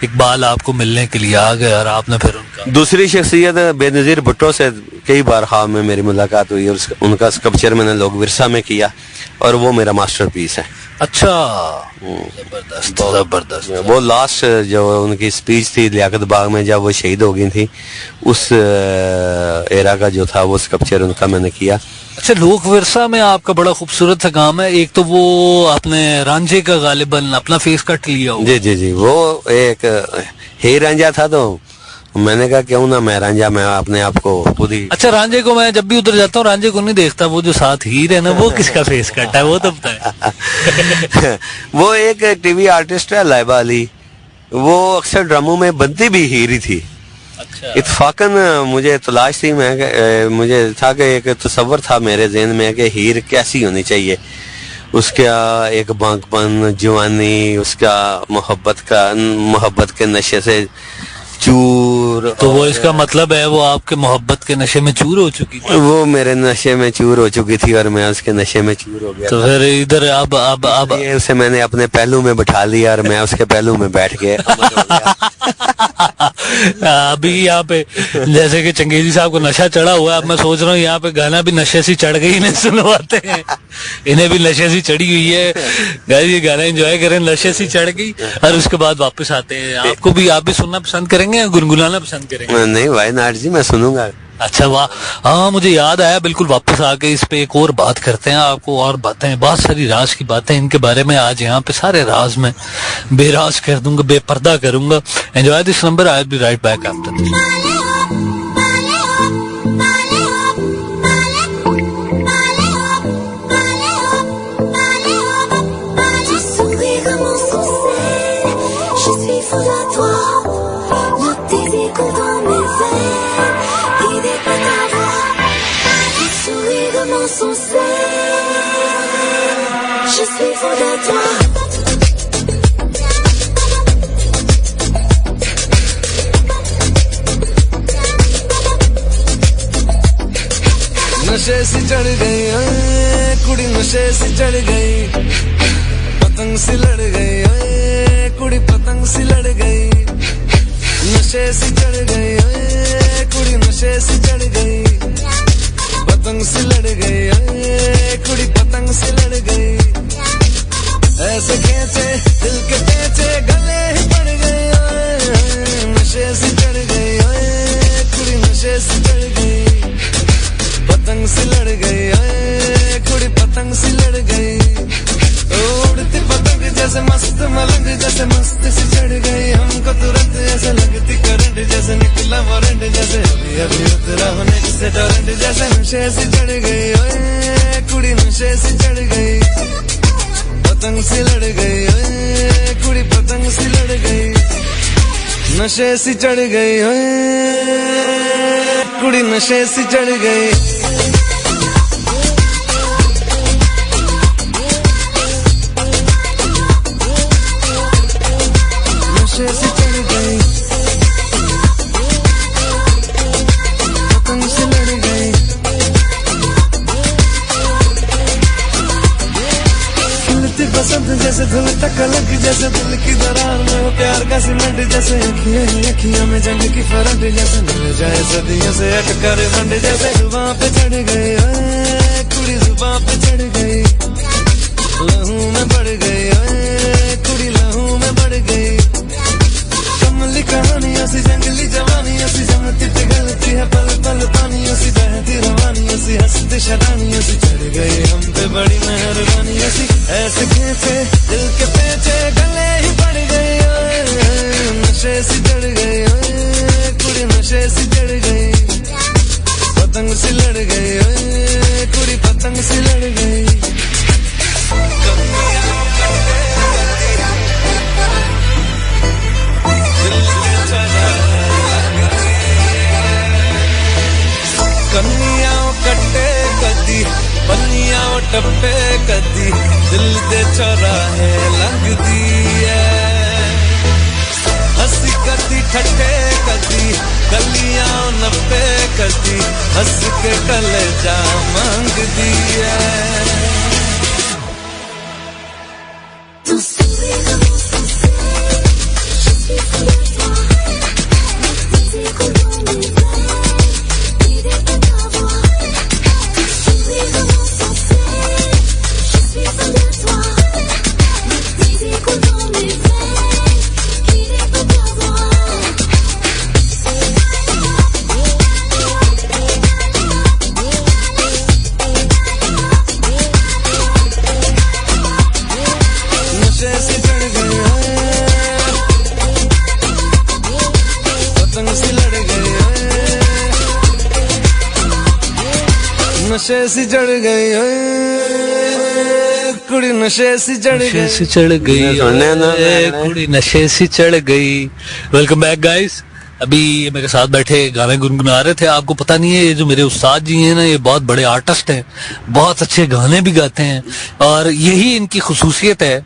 इकबाल आपको मिलने के लिए आ गए और आपने फिर उनका दूसरी शख्सियत बेनज़ीर भुट्टो से कई बार ख्वाब में मेरी मुलाकात हुई और उनका स्कल्पचर मैंने लोग विरसा में किया और वो मेरा मास्टरपीस है। अच्छा, जबरदस्त। वो लास्ट जो उनकी स्पीच थी लियाकत बाग में जब वो शहीद हो गई थी, उस एरा का जो था वो स्कल्पचर उनका मैंने किया। अच्छा, लोक विरसा में आपका बड़ा खूबसूरत सा काम है। एक तो वो आपने रांझे का गालिबन अपना फेस कट लिया हो। जी जी जी, वो एक ही रांझा था तो मैंने कहा क्यों ना मैं रांझा, मैं अपने आप को खुद ही। अच्छा, रांझे को मैं जब भी उधर जाता हूँ रांझे को नहीं देखता, वो जो साथ हीर है ना वो किसका फेस कट है वो तो बताए। वो एक टीवी आर्टिस्ट है लाइबा अली, वो अक्सर ड्रामों में बनती भी हीर ही थी। अच्छा। इत्फाकन मुझे तलाश थी, मुझे था कि एक तस्वर था मेरे ज़हन में कि हीर कैसी होनी चाहिए उसका एक बांकपन, जवानी, उसका मोहब्बत के नशे से चूर। तो वो इसका मतलब है वो आपके मोहब्बत के नशे में चूर हो चुकी थी। वो मेरे नशे में चूर हो चुकी थी और मैं उसके नशे में चूर हो गया। तो फिर इधर अब ये उसे मैंने अपने पहलू में बिठा लिया और मैं उसके पहलू में बैठ के अमर हो गया। अभी यहाँ पे जैसे कि चंगेजी साहब को नशा चढ़ा हुआ है, अब मैं सोच रहा हूँ यहाँ पे गाना भी नशे सी चढ़ गई, इन्हें सुनवाते हैं। इन्हें भी नशे सी चढ़ी हुई है, गाइस ये गाना एंजॉय करें, नशे सी चढ़ गई। और उसके बाद वापस आते हैं। आपको भी, आप भी सुनना पसंद करेंगे या गुनगुनाना पसंद करेंगे? नहीं भाई नाट जी, मैं सुनूंगा। अच्छा वाह, हाँ मुझे याद आया, बिल्कुल वापस आके इस पे एक और बात करते हैं। आपको और बातें, बहुत सारी राज की बातें इनके बारे में आज यहाँ पे सारे राज में बेराज कर दूंगा, बेपर्दा करूंगा। Enjoy this number, I will be right back after this. Je suis fou de toi. नशे सी चढ़ गई कुड़ी, नशे सी चढ़ गई, पतंग सी लड़ गई कुड़ी, पतंग सी लड़ गई। नशे सी चढ़ गई कुड़ी, नशे सी चढ़ गई, पतंग सी लड़ गई कुड़ी, पतंग सी लड़ गई। ऐसे खेचे दिल के पेचे गले ही पड़ गए, नशे सी चढ़ गई कुड़ी, नशे सी चढ़ गई, पतंग सी लड़ गई कुड़ी, पतंग सी लड़ गई। उड़ती पतंग जैसे मस्त मलंग, जैसे मस्त सी चढ़ गई हमको तुरंत, ऐसे लगती करंट, जैसे निकला वारंट, जैसे अभी अभी उतरा होने से टोरेंट, जैसे नशे सी चढ़ गई कुड़ी, नशे सी चढ़ गई, पतंग सी लड़ गई कुड़ी, पतंग सी लड़ गई। नशे सी चढ़ गई कुड़ी, नशे सी चढ़ गई। नशे सी चढ़ गई, पतंग सी लड़ गई। खिलती बसंत जैसे धुल तक अलग, जैसे दिल की दरार में वो प्यार का सीमेंट, जैसे अखियां ही अखियां में जंग की फरंट, जैसे मिल जाए सदियों से अटकर बंड, जैसे जुबां पे चढ़ गई कुड़ी, जुबां पे चढ़ गई, लहू में बढ़ गई कुड़ी, लहू में बढ़ गई। कमली कहानियों सी, जंगली जवानियों सी, जमती पिघलती है पल पल पानियों सी, बहती रवानियों सी, हंसती शरानियों सी, चढ़ गई हम पे बड़ी मेहरबानियों सी। ऐसे खेचे दिल के पेचे गले ही पड़ गई, नशे सी चढ़ गई कुड़ी, नशे सी चढ़ गई, पतंग सी लड़ गई कुड़ी, पतंग सी लड़ गई। कन्नियां कट्टे कदी, पन्नियां टप्पे कदी, दिल दे चौराहे लंघदी है। हंसी कदी ठट्ठे कदी, गलियां नप्पे कदी, हंस के कलेजा मांगदी है। नशे सी चढ़ गई कुड़ी, नशे सी चढ़ गई, नशे से चढ़ गई कुड़ी, नशे से चढ़ गई। Welcome back guys. अभी ये मेरे साथ बैठे गाने गुनगुना रहे थे। आपको पता नहीं है, ये जो मेरे उस्ताद जी हैं ना, ये बहुत बड़े आर्टिस्ट हैं, बहुत अच्छे गाने भी गाते हैं और यही इनकी खुसूसियत है।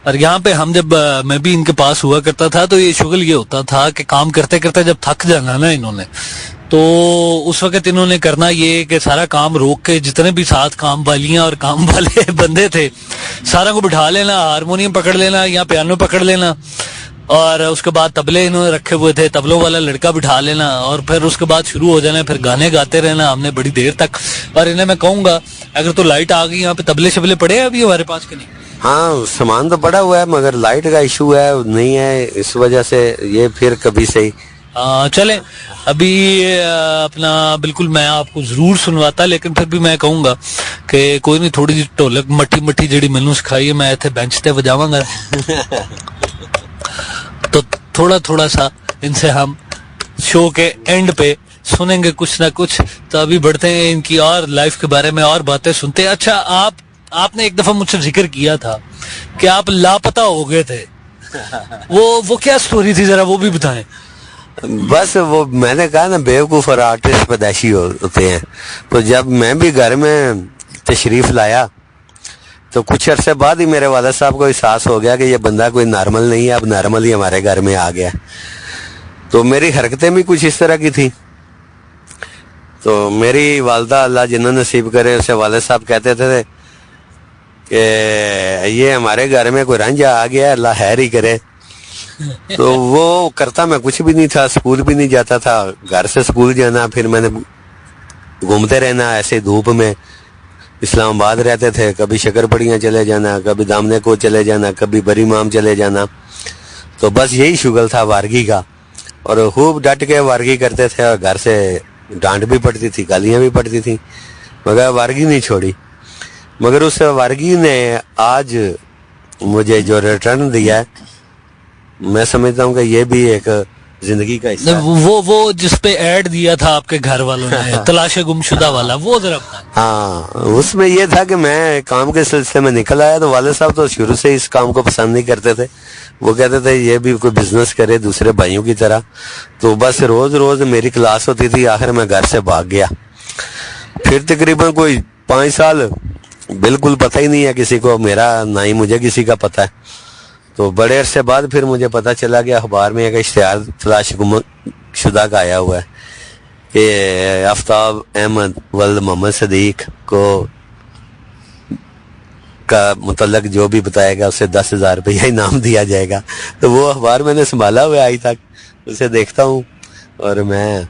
और यहाँ पे हम जब मैं भी इनके पास हुआ करता था तो ये शुगल ये होता था कि काम करते करते जब थक जाना ना इन्होंने, तो उस वक्त इन्होंने करना ये कि सारा काम रोक के जितने भी साथ काम वालियां और काम वाले बंदे थे सारा को बिठा लेना, हारमोनियम पकड़ लेना या पियानो पकड़ लेना, और उसके बाद तबले इन्होंने रखे हुए थे, तबलों वाला लड़का बिठा लेना और फिर उसके बाद शुरू हो जाना, फिर गाने गाते रहना हमने बड़ी देर तक। और इन्हें मैं कहूंगा अगर तो लाइट आ गई यहाँ पे तबले शबले पड़े हैं अभी हमारे पास के नहीं? हाँ, सामान तो पड़ा हुआ है मगर लाइट का इशू है, नहीं है, इस वजह से ये फिर कभी सही। चले अभी अपना बिल्कुल मैं आपको जरूर सुनवाता, लेकिन फिर भी मैं कहूंगा कि कोई नहीं, थोड़ी जी ढोलक मट्टी मट्टी जेडी मैनू सिखाई है मैं इतने बेंच ते बजावांगा तो थोड़ा थोड़ा सा इनसे हम शो के एंड पे सुनेंगे कुछ ना कुछ। तो अभी बढ़ते हैं इनकी और लाइफ के बारे में और बातें सुनते हैं। अच्छा, आपने एक दफा मुझसे जिक्र किया था कि आप लापता हो गए थे, वो क्या स्टोरी थी, जरा वो भी बताएं। बस वो मैंने कहा ना, बेवकूफ और आर्टिस्ट पैदाइशी होते हैं। तो जब मैं भी घर में तशरीफ लाया तो कुछ अरसे बाद ही मेरे वालिद साहब को एहसास हो गया कि ये बंदा कोई नॉर्मल नहीं है, अब नॉर्मल ही हमारे घर में आ गया। तो मेरी हरकतें भी कुछ इस तरह की थी। तो मेरी वालदा अल्लाह जिन्ना नसीब करे, उसे वालिद साहब कहते थे कि ये हमारे घर में कोई रंजा आ गया, अल्लाह खैर ही करे। तो वो करता मैं कुछ भी नहीं था, स्कूल भी नहीं जाता था, घर से स्कूल जाना, फिर मैंने घूमते रहना ऐसे धूप में। इस्लामाबाद रहते थे, कभी शकरपड़ियाँ चले जाना, कभी दामने को चले जाना, कभी बरी माम चले जाना। तो बस यही शुगल था वारगी का, और खूब डट के वारगी करते थे और घर से डांट भी पड़ती थी, गालियाँ भी पड़ती थी, मगर वारगी नहीं छोड़ी। मगर उस वारगी ने आज मुझे जो रिटर्न दिया है, मैं समझता हूँ कि ये भी एक जिंदगी का हिस्सा है। वो जिसपे ऐड दिया था आपके घर वालों ने तलाशे गुमशुदा वाला, वो जरा बताएं। हाँ, उसमें ये था कि मैं काम के सिलसिले में निकल आया तो वाले साहब तो शुरू से इस काम को पसंद नहीं करते थे। वो कहते थे ये भी कोई बिजनेस करे दूसरे भाइयों की तरह। तो बस रोज रोज मेरी क्लास होती थी, आखिर मैं घर से भाग गया। फिर तकरीबन कोई 5 साल बिल्कुल पता ही नहीं है किसी को मेरा, ना ही मुझे किसी का पता है। तो बड़े अरसे बाद फिर मुझे पता चला कि अखबार में एक इश्तिहार तलाश गुमशुदा का आया हुआ है कि आफ्ताब अहमद वल्द मोहम्मद सदीक को का मुतल्लक जो भी बताएगा उसे 10,000 रुपया इनाम दिया जाएगा। तो वो अखबार मैंने संभाला हुआ आज तक, उसे देखता हूँ। और मैं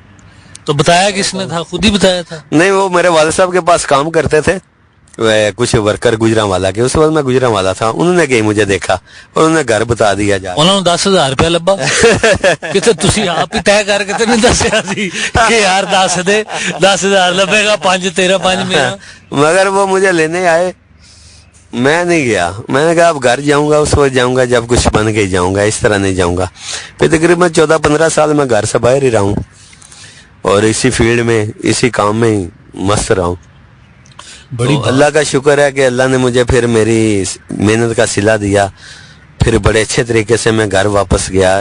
तो बताया किसने था, खुद ही बताया था? नहीं, वो मेरे वालिद साहब के पास काम करते थे, वे कुछ वर्कर गुजरांवाला के। उस वक्त मैं गुजरांवाला था, उन्होंने कहीं मुझे देखा और उन्होंने घर बता दिया जा। उन्होंने 10,000 रुपया लब्बा कितने तुसी आप ही तय करके तो नहीं दसिया सी कि यार 10,000 लबेगा, 5 तेरा 5 मेरा। मगर वो मुझे लेने आए, मैं नहीं गया। मैंने कहा अब घर जाऊंगा, उस वक्त जाऊंगा जब कुछ बन के जाऊंगा, इस तरह नहीं जाऊंगा। फिर तकरीबन 14-15 साल मैं घर से बाहर ही रहा हूँ और इसी फील्ड में, इसी काम में ही मस्त रहा हूँ। बड़ी तो अल्लाह का शुक्र है कि अल्लाह ने मुझे फिर मेरी मेहनत का सिला दिया। फिर बड़े अच्छे तरीके से मैं घर वापस गया।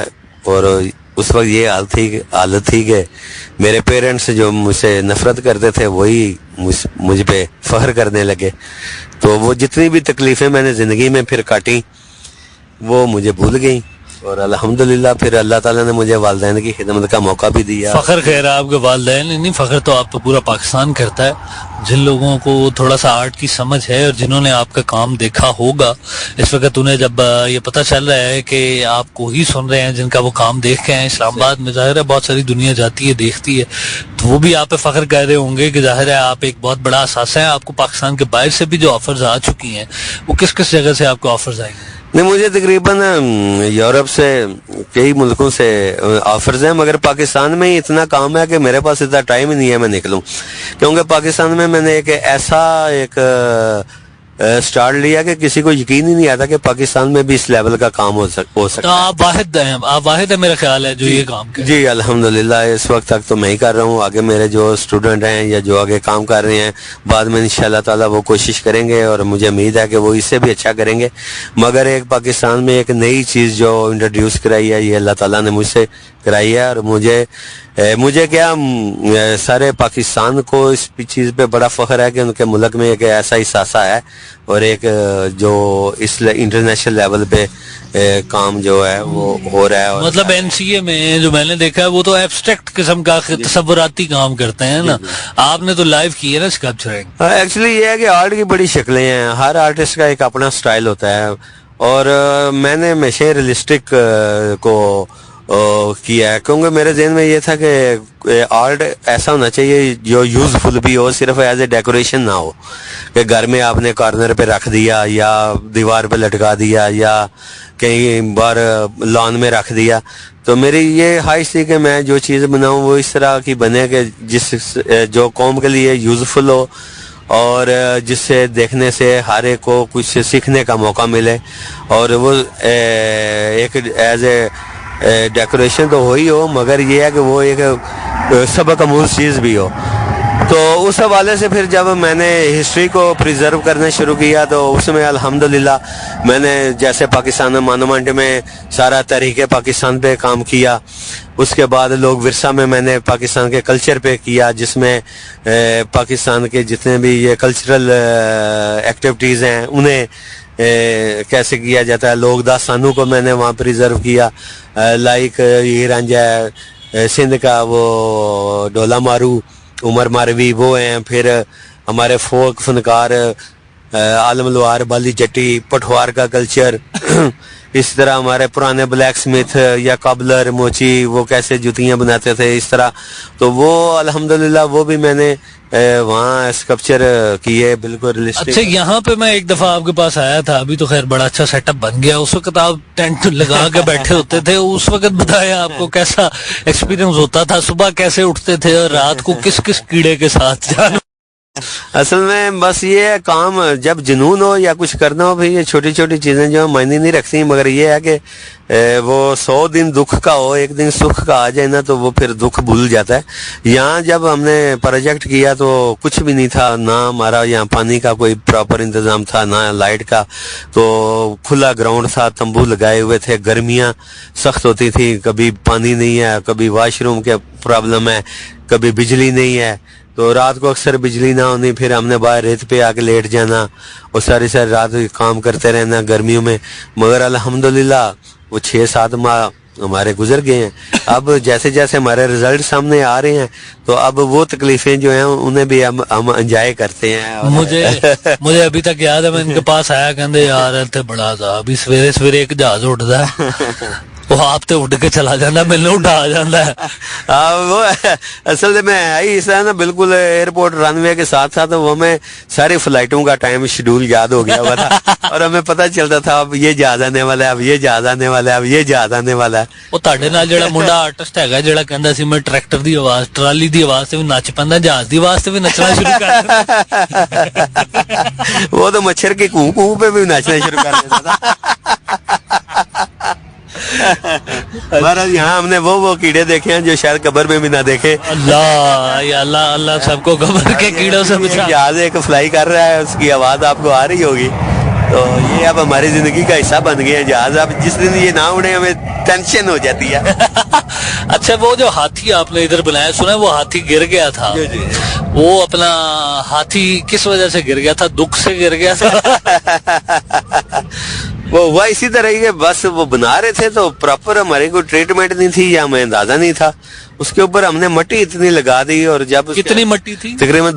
और उस वक्त ये हालत थी कि मेरे पेरेंट्स जो मुझसे नफरत करते थे वही मुझ पे फख्र करने लगे। तो वो जितनी भी तकलीफें मैंने जिंदगी में फिर काटी वो मुझे भूल गई। और अल्हम्दुलिल्लाह फिर अल्लाह ताला ने मुझे वालिदैन की खिदमत का मौका भी दिया। फख्र कह रहा है आपके वालिदैन नहीं, फख्र तो आप पे पूरा पाकिस्तान करता है। जिन लोगों को थोड़ा सा आर्ट की समझ है और जिन्होंने आपका काम देखा होगा, इस वक्त उन्हें जब ये पता चल रहा है कि आपको ही सुन रहे हैं जिनका वो काम देख के आए इस्लामाबाद में, जाहिर है बहुत सारी दुनिया जाती है देखती है, तो वो भी आप पे फख्र कर रहे होंगे कि जाहिर है आप एक बहुत बड़ा असासा है। आपको पाकिस्तान के बाहर से भी जो ऑफर्स आ चुकी हैं, वो किस किस जगह से आपको ऑफर्स आएंगे? नहीं, मुझे तकरीबन यूरोप से कई मुल्कों से ऑफर्स हैं, मगर पाकिस्तान में ही इतना काम है कि मेरे पास इतना टाइम ही नहीं है मैं निकलूं। क्योंकि पाकिस्तान में मैंने एक ऐसा स्टार्ट लिया कि किसी को यकीन ही नहीं आता कि पाकिस्तान में भी इस लेवल का काम हो सकता तो आप वाहिद है मेरा ख्याल है जो ये काम कर। जी अल्हम्दुलिल्लाह, इस वक्त तक तो मैं ही कर रहा हूँ। आगे मेरे जो स्टूडेंट हैं या जो आगे काम कर रहे हैं, बाद में इंशाल्लाह ताला वो कोशिश करेंगे और मुझे उम्मीद है कि वो इससे भी अच्छा करेंगे। मगर एक पाकिस्तान में एक नई चीज़ जो इंट्रोड्यूस कराई है, ये अल्लाह ताला ने मुझसे कराई है। और मुझे क्या सारे पाकिस्तान को इस चीज़ पे बड़ा फख्र है कि उनके मुल्क में एक ऐसा हिस्सा है और एक जो इस इंटरनेशनल लेवल पे काम जो है वो हो रहा है। मतलब एनसीए में जो मैंने देखा है वो तो एब्स्ट्रैक्ट किस्म का तसव्वुराती काम करते हैं ना, आपने तो लाइव की है ना स्कल्पचरिंग। एक्चुअली ये है कि आर्ट की बड़ी शक्लें हैं, हर आर्टिस्ट का एक अपना स्टाइल होता है और मैंने हमेशा रियलिस्टिक को किया है, क्योंकि मेरे जहन में ये था कि आर्ट ऐसा होना चाहिए जो यूजफुल भी हो, सिर्फ एज ए डेकोरेशन ना हो कि घर में आपने कॉर्नर पे रख दिया या दीवार पे लटका दिया या कहीं बार लॉन में रख दिया। तो मेरी ये ख्वाहिश थी कि मैं जो चीज़ बनाऊं वो इस तरह की बने कि जो कौम के लिए यूजफुल हो और जिससे देखने से हर एक को कुछ सीखने का मौका मिले और वो एक एज ए डेकोरेशन तो हो ही हो, मगर ये है कि वो एक सबक आमूज चीज़ भी हो। तो उस हवाले से फिर जब मैंने हिस्ट्री को प्रिजर्व करना शुरू किया तो उसमें अल्हम्दुलिल्लाह मैंने जैसे पाकिस्तान मॉन्यूमेंट में सारा तहरीक पाकिस्तान पे काम किया, उसके बाद लोग विरसा में मैंने पाकिस्तान के कल्चर पे किया, जिसमें पाकिस्तान के जितने भी ये कल्चरल एक्टिविटीज़ हैं उन्हें कैसे किया जाता है। लोग दास्तानों को मैंने वहाँ प्रिजर्व किया, लाइक ये रंजा सिंध का वो डोला मारू, उमर मारवी वो हैं, फिर हमारे फोक फनकार आलम लोहार, बाली जट्टी, पठवार का कल्चर इस तरह हमारे पुराने ब्लैक स्मिथ या कबलर मोची वो कैसे जुतियां बनाते थे इस तरह। तो वो अल्हम्दुलिल्लाह वो भी मैंने वहाँ स्कल्पचर किए, बिल्कुल रियलिस्टिक। अच्छा, यहाँ पे मैं एक दफा आपके पास आया था, अभी तो खैर बड़ा अच्छा सेटअप बन गया, उस वक्त आप टेंट लगा के बैठे होते थे, उस वक्त बताया आपको कैसा एक्सपीरियंस होता था, सुबह कैसे उठते थे और रात को किस किस कीड़े के साथ जाना। असल में बस ये है, काम जब जुनून हो या कुछ करना हो, भाई ये छोटी छोटी चीजें जो मायने नहीं रखती, मगर ये है कि वो 100 दिन दुख का हो, एक दिन सुख का आ जाए ना तो वो फिर दुख भूल जाता है। यहाँ जब हमने प्रोजेक्ट किया तो कुछ भी नहीं था, ना हमारा यहाँ पानी का कोई प्रॉपर इंतजाम था, ना लाइट का, तो खुला ग्राउंड था, तंबू लगाए हुए थे, गर्मियाँ सख्त होती थी, कभी पानी नहीं है, कभी वॉशरूम के प्रॉब्लम है, कभी बिजली नहीं है, तो रात को अक्सर बिजली ना होनी, फिर हमने बाहर रेत पे आके लेट जाना और सारी सारी रात काम करते रहना गर्मियों में। मगर अल्हम्दुलिल्लाह वो 6-7 माह हमारे गुजर गए हैं। अब जैसे जैसे हमारे रिजल्ट सामने आ रहे हैं तो अब वो तकलीफें जो हैं उन्हें भी हम एंजॉय करते हैं। मुझे अभी तक याद है, मैं इनके पास आया, कहते यार इतने बड़ा था, अभी सवेरे सवेरे एक जहाज उठता है वो आप तो उठ के चला जाता, मैंने उठा जाता है। वो असल में आई इस तरह ना, बिल्कुल एयरपोर्ट रनवे के साथ साथ वो हमें सारी फ्लाइटों का टाइम शेड्यूल याद हो गया हुआ था और हमें पता चलता था अब ये जहाज आने वाला है, अब ये जहाज आने वाला है, अब ये जहाज आने वाला है। वो ਤੁਹਾਡੇ ਨਾਲ ਜਿਹੜਾ ਮੁੰਡਾ ਆਰਟਿਸਟ ਹੈਗਾ ਜਿਹੜਾ ਕਹਿੰਦਾ ਸੀ ਮੈਂ ਟਰੈਕਟਰ ਦੀ ਆਵਾਜ਼, ਟਰਾਲੀ ਦੀ ਆਵਾਜ਼ ਤੇ ਵੀ ਨੱਚ ਪੈਂਦਾ, ਜਹਾਜ਼ ਦੀ ਆਵਾਜ਼ ਤੇ ਵੀ नचना शुरू कर वो तो मच्छर के कूं कूं पे भी नाचना शुरू कर देता था। महाराज यहाँ हमने वो कीड़े देखे हैं जो शायद कब्र में भी ना देखे। अल्लाह या अल्लाह अल्लाह सबको कब्र के कीड़ों से बचा। जहाज एक फ्लाई कर रहा है, उसकी आवाज आपको आ रही होगी, तो ये अब हमारी जिंदगी का हिस्सा बन गया है जहाज। अब जिस दिन ये ना उड़े हमें टेंशन हो जाती है। अच्छा, वो जो हाथी आपने इधर बनाया, सुना है वो हाथी गिर गया था, वो अपना हाथी किस वजह से गिर गया था? दुख से गिर गया था। वो हुआ इसी तरह ही, बस वो बना रहे थे तो प्रॉपर हमारे को ट्रीटमेंट नहीं थी या हमें अंदाजा नहीं था, उसके ऊपर हमने मट्टी इतनी लगा दी। और जब कितनी मट्टी थी? तकरीबन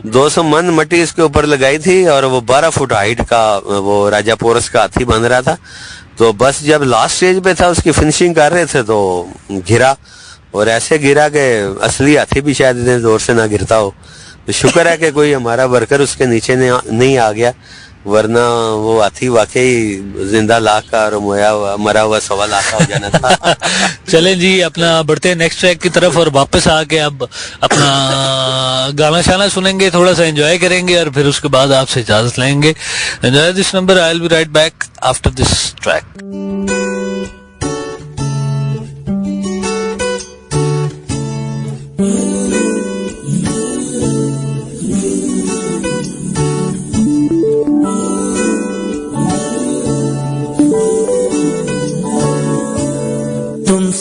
200 मन मट्टी इसके ऊपर लगाई थी और वो 12 फुट हाइट का वो राजा पोरस का हाथी बन रहा था। तो बस जब लास्ट स्टेज पे था, उसकी फिनिशिंग कर रहे थे तो गिरा, और ऐसे गिरा कि असली हाथी भी शायद इतने जोर से ना गिरता हो। तो शुक्र है कि कोई हमारा वर्कर उसके नीचे नहीं आ गया, वरना वो हाथी वाकई जिंदा लाख का और मरा हुआ 1.25 लाख का हो जाना था। चलें जी, अपना बढ़ते हैं नेक्स्ट ट्रैक की तरफ और वापस आके अब अपना गाना शाना सुनेंगे, थोड़ा सा एंजॉय करेंगे और फिर उसके बाद आपसे इजाजत लेंगे। Enjoy this number, I will be right back after this track.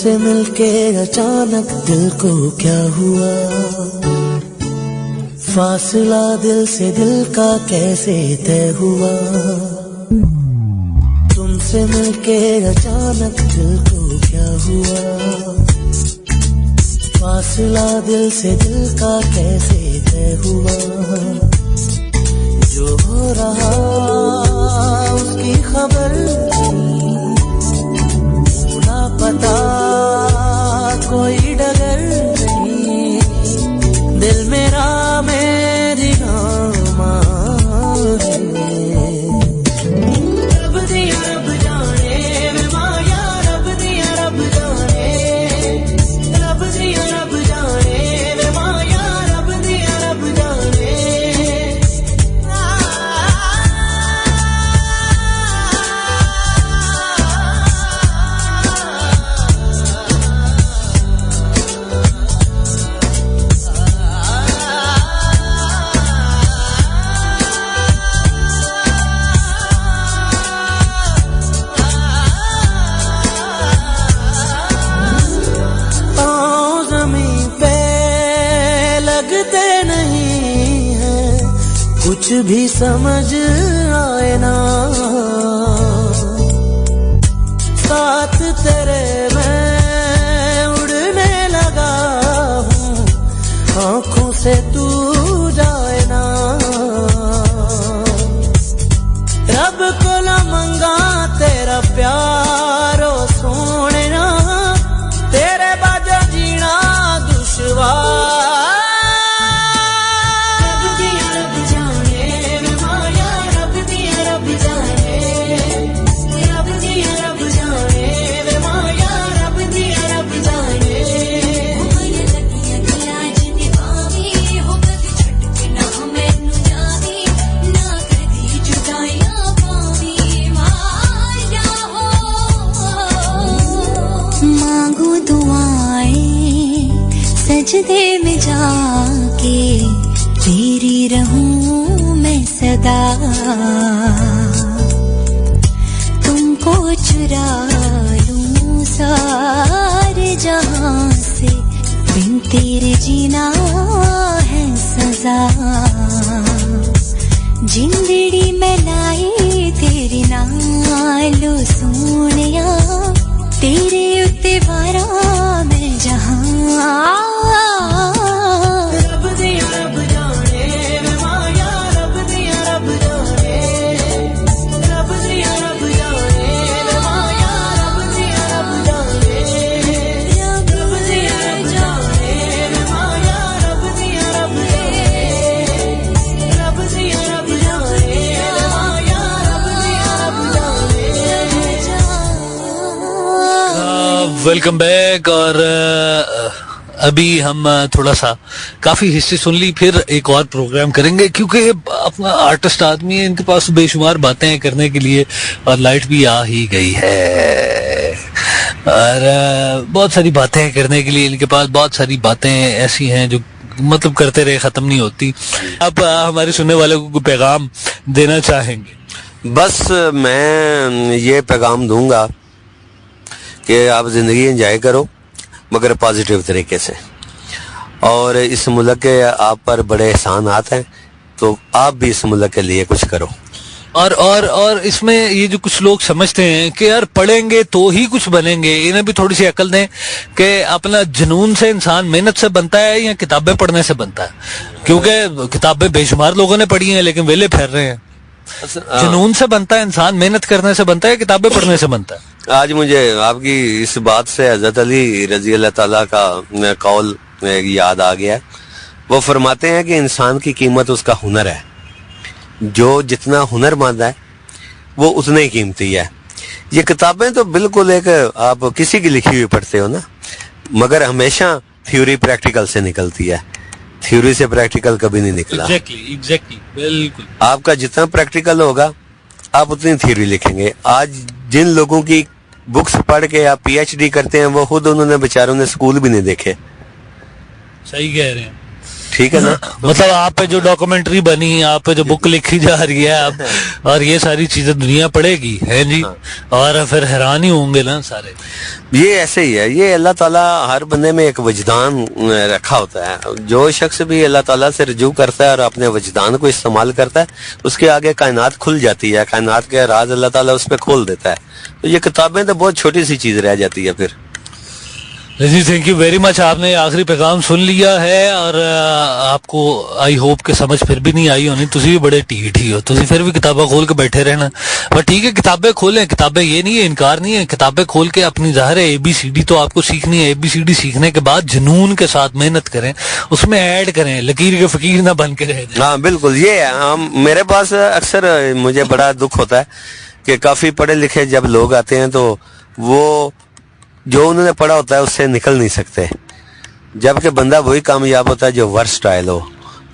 तुमसे मिलके अचानक दिल को क्या हुआ, फासला दिल से दिल का कैसे तय हुआ, तुमसे मिलके अचानक दिल को क्या हुआ, फासला दिल से दिल का कैसे तय हुआ, जो हो रहा उसकी खबर ना पता कोई डगर नहीं, दिल मेरा मेरी नामा है, रब दिया रब जाने वे माया, रब दिया रब जाने, रब दिया रब जाने वे माया, रब दिया रब जाने। कुछ भी समझ आए ना, साथ तेरे मैं उड़ने लगा हूँ, आँखों से तू जाए ना, रब को न मंगा तेरा प्यारो सोने ना, तेरे बाजा जीना दुश्वार, सजदे में जाके तेरी रहूं मैं सदा, तुमको चुरा लूं सारे जहां से, बिन तेरे जीना है सजा, जिंदड़ी में लाई तेरी नालो सोनिया, तेरे उत्ते वारा मैं जहां, रब दिया रब जाने वे माया, रब दिया रब जाने, रब दिया रब जाने वे माया, रब दिया रब जाने, रब दिया रब जाने वे माया, रब दिया रब जाने, रब दिया रब जाने वे माया, रब दिया रब जाने। Welcome back. और अभी हम थोड़ा सा काफी हिस्से सुन ली, फिर एक और प्रोग्राम करेंगे क्योंकि अपना आर्टिस्ट आदमी है, इनके पास बेशुमार बातें हैं करने के लिए, और लाइट भी आ ही गई है, और बहुत सारी बातें करने के लिए इनके पास, बहुत सारी बातें ऐसी हैं जो मतलब करते रहे खत्म नहीं होती। अब हमारे सुनने वाले को कोई पैगाम देना चाहेंगे? बस मैं ये पैगाम दूंगा कि आप जिंदगी एंजॉय करो मगर पॉजिटिव तरीके से, और इस मुल्क के आप पर बड़े एहसानात हैं, तो आप भी इस मुल्क के लिए कुछ करो। और इसमें ये जो कुछ लोग समझते हैं कि यार पढ़ेंगे तो ही कुछ बनेंगे, इन्हें भी थोड़ी सी अकल दें कि अपना जुनून से इंसान मेहनत से बनता है या किताबें पढ़ने से बनता है, क्योंकि किताबें बेशुमार लोगों ने पढ़ी हैं लेकिन वेले फिर रहे हैं। जुनून से बनता है इंसान, मेहनत करने से बनता है, किताबें पढ़ने से बनता है। आज मुझे आपकी इस बात से हज़रत अली रजी अल्लाह ताला का कौल याद आ गया। वो फरमाते हैं कि इंसान की कीमत उसका हुनर है, जो जितना हुनरमंद है वो उतना ही कीमती है। ये किताबें तो बिल्कुल एक आप किसी की लिखी हुई पढ़ते हो ना, मगर हमेशा थ्योरी प्रैक्टिकल से निकलती है, थ्योरी से प्रैक्टिकल कभी नहीं निकला। एग्जैक्टली बिल्कुल। आपका जितना प्रैक्टिकल होगा आप उतनी थ्योरी लिखेंगे। आज जिन लोगों की बुक्स पढ़ के आप पीएचडी करते हैं, वो खुद उन्होंने बेचारों ने स्कूल भी नहीं देखे। सही कह रहे हैं। ठीक है ना। मतलब आप पे जो डॉक्यूमेंट्री बनी, आप पे जो बुक लिखी जा रही है अब, और ये सारी चीजें दुनिया पढ़ेगी है जी, और फिर हैरान ही होंगे ना सारे। ये ऐसे ही है, ये अल्लाह ताला हर बंदे में एक वजदान रखा होता है। जो शख्स भी अल्लाह ताला से रुजू करता है और अपने वजदान को इस्तेमाल करता है, उसके आगे कायनात खुल जाती है, कायनात के राज अल्लाह ताला उसमें खोल देता है। तो ये किताबें तो बहुत छोटी सी चीज रह जाती है फिर। जी थैंक यू वेरी मच, आपने आखिरी पैगाम सुन लिया है, और आपको आई होप के समझ फिर भी नहीं आई होनी। तुसी भी बड़े ढीठ ही हो, तुसी फिर भी किताबें खोल के बैठे रहना। पर ठीक है, किताबें खोलें, किताबें ये नहीं है, इनकार नहीं है, किताबें खोल के अपनी ज़ाहिर है ABCD तो आपको सीखनी है। ABCD सीखने के बाद जुनून के साथ मेहनत करें, उसमें ऐड करें, लकीर के फकीर ना बन के रह जाएं। हाँ बिल्कुल, ये है। हम मेरे पास अक्सर मुझे बड़ा दुख होता है कि काफी पढ़े लिखे जब लोग आते हैं तो वो जो उन्होंने पढ़ा होता है उससे निकल नहीं सकते, जबकि बंदा वही कामयाब होता है जो वर्सटाइल हो,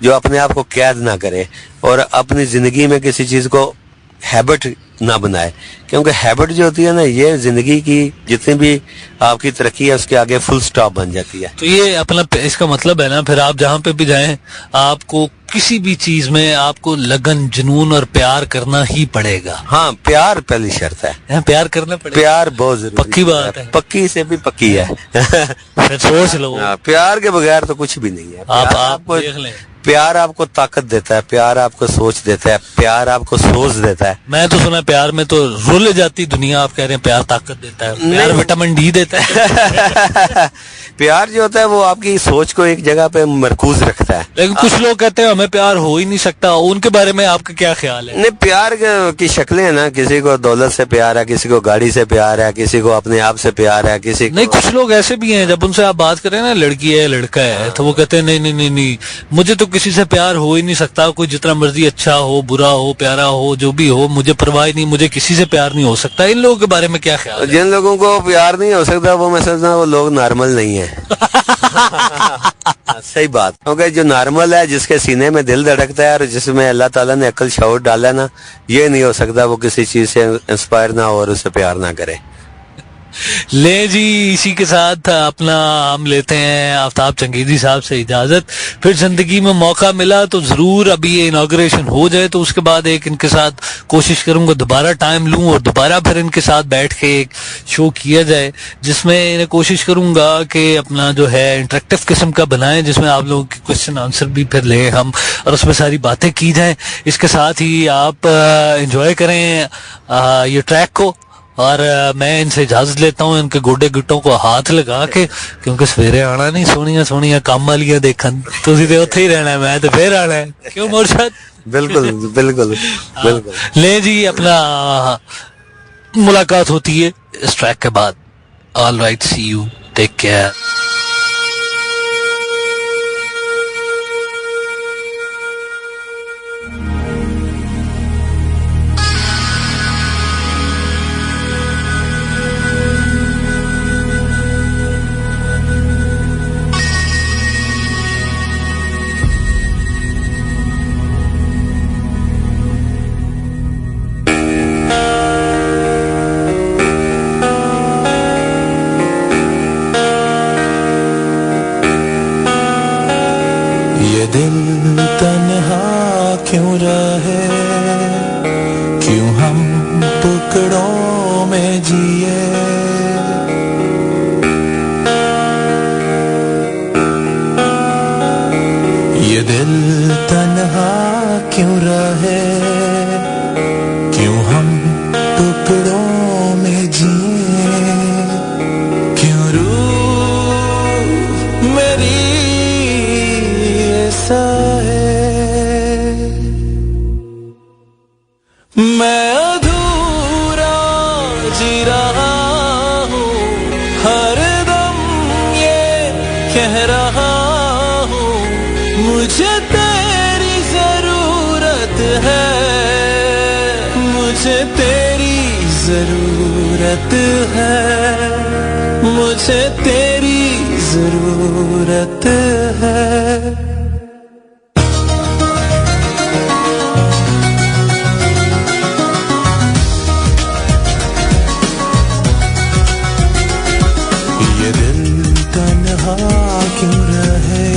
जो अपने आप को कैद ना करे और अपनी जिंदगी में किसी चीज को हैबिट ना बनाए। क्योंकि हैबिट जो होती है ना, ये जिंदगी की जितनी भी आपकी तरक्की है उसके आगे फुल स्टॉप बन जाती है। तो ये अपना इसका मतलब है ना, फिर आप जहाँ पे भी जाएं, आपको किसी भी चीज में आपको लगन, जुनून और प्यार करना ही पड़ेगा। हाँ, प्यार पहली शर्त है। प्यार करना पड़ेगा, प्यार बहुत जरूरी, पक्की बात है, पक्की से भी पक्की है। फिर सोच लो। प्यार के बगैर तो कुछ भी नहीं है। आप देख लें, प्यार आपको ताकत देता है, प्यार आपको सोच देता है, प्यार आपको सोच देता है। मैं तो सुना प्यार में तो रुल जाती दुनिया, आप कह रहे हैं प्यार ताकत देता है, प्यार विटामिन D देता है। प्यार जो होता है वो आपकी सोच को एक जगह पे मरकूज रखता है। लेकिन कुछ लोग कहते हैं हमें प्यार हो ही नहीं सकता, उनके बारे में आपका क्या ख्याल है? नहीं, प्यार की शक्लें है ना, किसी को दौलत से प्यार है, किसी को गाड़ी से प्यार है, किसी को अपने आप से प्यार है, किसी नहीं, कुछ लोग ऐसे भी हैं जब उनसे आप बात करें ना, लड़की है लड़का है, तो वो कहते हैं नहीं नहीं नहीं नहीं, मुझे तो किसी से प्यार हो ही नहीं सकता, कोई जितना मर्जी अच्छा हो, बुरा हो, प्यारा हो, जो भी हो, मुझे परवाह नहीं, मुझे किसी से प्यार नहीं हो सकता। इन लोगों के बारे में क्या ख्याल है? जिन लोगों को प्यार नहीं हो सकता वो मैं समझता हूं वो लोग नॉर्मल नहीं है। सही बात, क्योंकि जो नॉर्मल है, जिसके सीने में दिल धड़कता है और जिसमें अल्लाह ताला ने अक्ल शऊर डाला है ना, ये नहीं हो सकता वो किसी चीज से इंस्पायर ना हो और उससे प्यार ना करे। ले जी, इसी के साथ अपना हम लेते हैं आफ्ताब चंगेजी साहब से इजाजत। फिर जिंदगी में मौका मिला तो जरूर, अभी ये इनॉग्रेशन हो जाए तो उसके बाद एक इनके साथ कोशिश करूंगा दोबारा टाइम लूं और दोबारा फिर इनके साथ बैठ के एक शो किया जाए, जिसमें इन्हें कोशिश करूंगा कि अपना जो है इंटरेक्टिव किस्म का बनाएं, जिसमें आप लोगों के क्वेश्चन आंसर भी फिर लें हम और उसमें सारी बातें की जाएं। इसके साथ ही आप एंजॉय करें ये ट्रैक को, और मैं इनसे इजाजत लेता हूँ, इनके गोडे गिट्टों को हाथ लगा के, क्योंकि सवेरे आना नहीं सोनिया सोनिया काम वालियां देखन, तुसी ते उत्थे ही रहना है, मैं तो फिर आना है, क्यों मुर्शद? बिल्कुल बिल्कुल बिल्कुल। ले जी, अपना मुलाकात होती है इस ट्रैक के बाद। All right, see you, take care. दिल तन्हा क्यों रहे, क्यों हम टुकड़ों में जिए, ये दिल तन्हा क्यों रहे, क्यों हम टुकड़ों में जिए, क्यों रूह मेरी मैं अधूरा जी रहा हूँ, हर दम ये कह रहा हूँ, मुझे तेरी जरूरत है, मुझे तेरी जरूरत है, मुझे तेरी जरूरत है। क्यों रहे,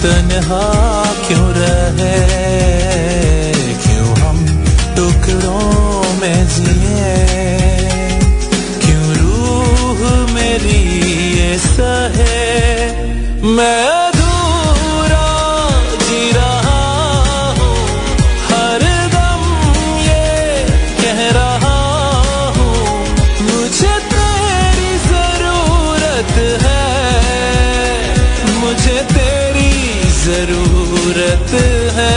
तन्हा क्यों रहे, क्यों हम टुकड़ों में जिए, क्यों रूह मेरी ये सहे, मैं अधूरा जी रहा हूँ, हर दम ये कह रहा हूँ, मुझे तेरी जरूरत है, मुझे तेरी जरूरत है।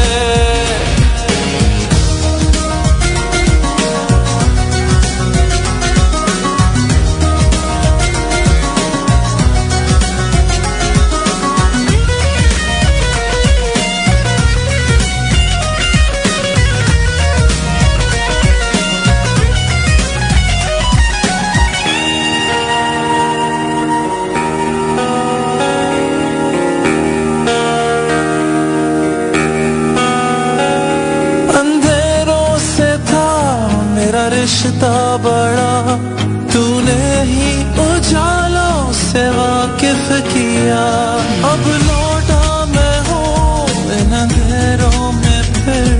रिश्ता बड़ा तूने ही उजालों से वाकिफ किया, अब लौटा मैं हूँ इन अंधेरों में फिर,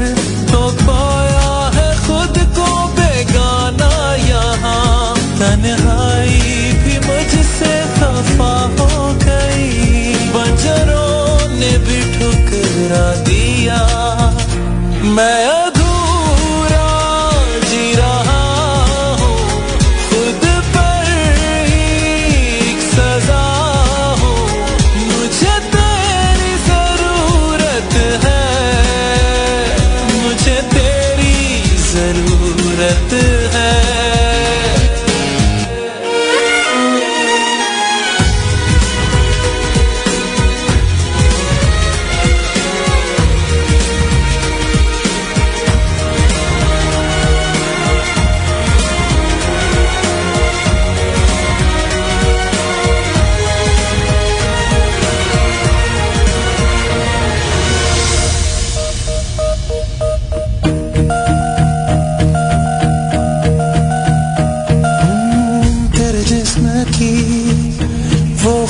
तो पाया है खुद को बेगाना यहाँ, तन्हाई भी मुझसे खफा हो गई, बंजरों ने भी ठुकरा दिया, मैं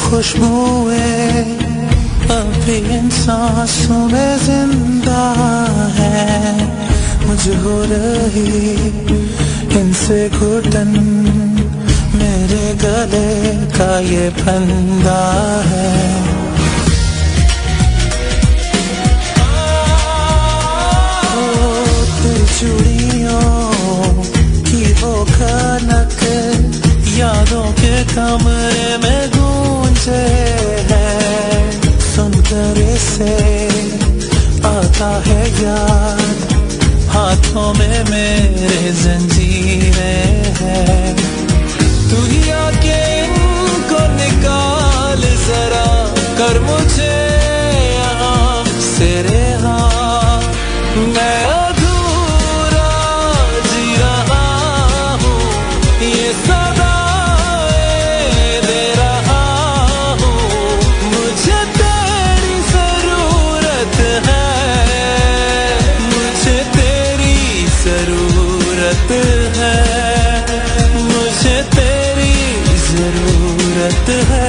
खुशबुएं अभी इन सांसों में जिंदा है, मुझे हो रही इनसे घुटन, मेरे गले का ये फंदा है। तेरी चूड़ियों की वो खनक यादों के कमरे में गूंजे है, सुनकर इसे आता है याद, हाथों में मेरे जंजीरें हैं, तू ही आके इनको निकाल जरा, कर मुझे यहाँ से रिहा, मैं अधूरा जी रहा हूँ, ये सदाएं दे रहा हूँ, मुझे तेरी जरूरत है, मुझे तेरी जरूरत है, मुझे तेरी जरूरत है।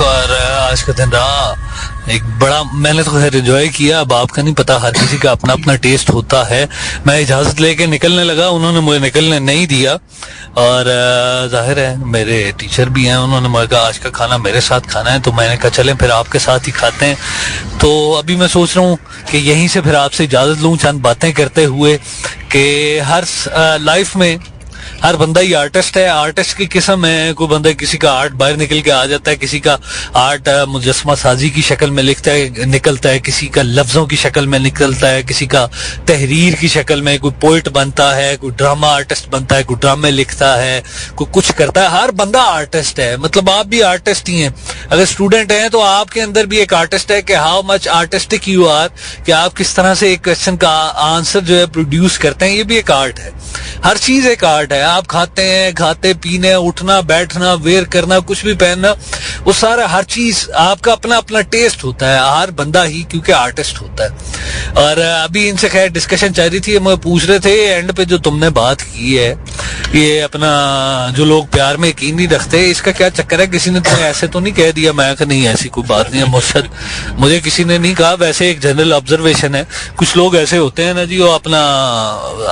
और आज का दिन रहा एक बड़ा, मैंने तो खैर एंजॉय किया, अब आपका नहीं पता, हर किसी का अपना अपना टेस्ट होता है। मैं इजाजत लेके निकलने लगा, उन्होंने मुझे निकलने नहीं दिया, और जाहिर है मेरे टीचर भी हैं, उन्होंने मुझे कहा आज का खाना मेरे साथ खाना है, तो मैंने कहा चलें फिर आपके साथ ही खाते हैं। तो अभी मैं सोच रहा हूँ कि यहीं से फिर आपसे इजाजत लूँ चंद बातें करते हुए कि हर लाइफ में हर बंदा ही आर्टिस्ट है, आर्टिस्ट की किस्म है, कोई बंदा किसी का आर्ट बाहर निकल के आ जाता है, किसी का आर्ट मुजस्मा साजी की शक्ल में निकलता है, किसी का लफ्जों की शक्ल में निकलता है, किसी का तहरीर की शक्ल में, कोई पोइट बनता है, कोई ड्रामा आर्टिस्ट बनता है, कोई ड्रामे लिखता है, कोई कुछ करता है, हर बंदा आर्टिस्ट है। मतलब आप भी आर्टिस्ट ही हैं, अगर स्टूडेंट हैं तो आपके अंदर भी एक आर्टिस्ट है कि how much artistic you are, कि आप किस तरह से एक क्वेश्चन का आंसर जो है प्रोड्यूस करते हैं, ये भी एक आर्ट है। हर चीज एक आर्ट है। आप खाते पीने, उठना बैठना, वेयर करना, कुछ भी पहनना, वो सारा हर चीज आपका अपना अपना टेस्ट होता है। हर बंदा ही क्योंकि आर्टिस्ट होता है। और अभी इनसे खैर डिस्कशन चल रही थी, मैं पूछ रहे थे एंड पे जो तुमने बात की है, ये अपना जो लोग प्यार में यकीन नहीं रखते, इसका क्या चक्कर है? किसी ने तुम्हें ऐसे तो नहीं कह दिया? मैं कहा नहीं, ऐसी कोई बात नहीं है मुर्शद, मुझे किसी ने नहीं कहा। वैसे एक जनरल ऑब्जर्वेशन है, कुछ लोग ऐसे होते हैं ना जी, वो अपना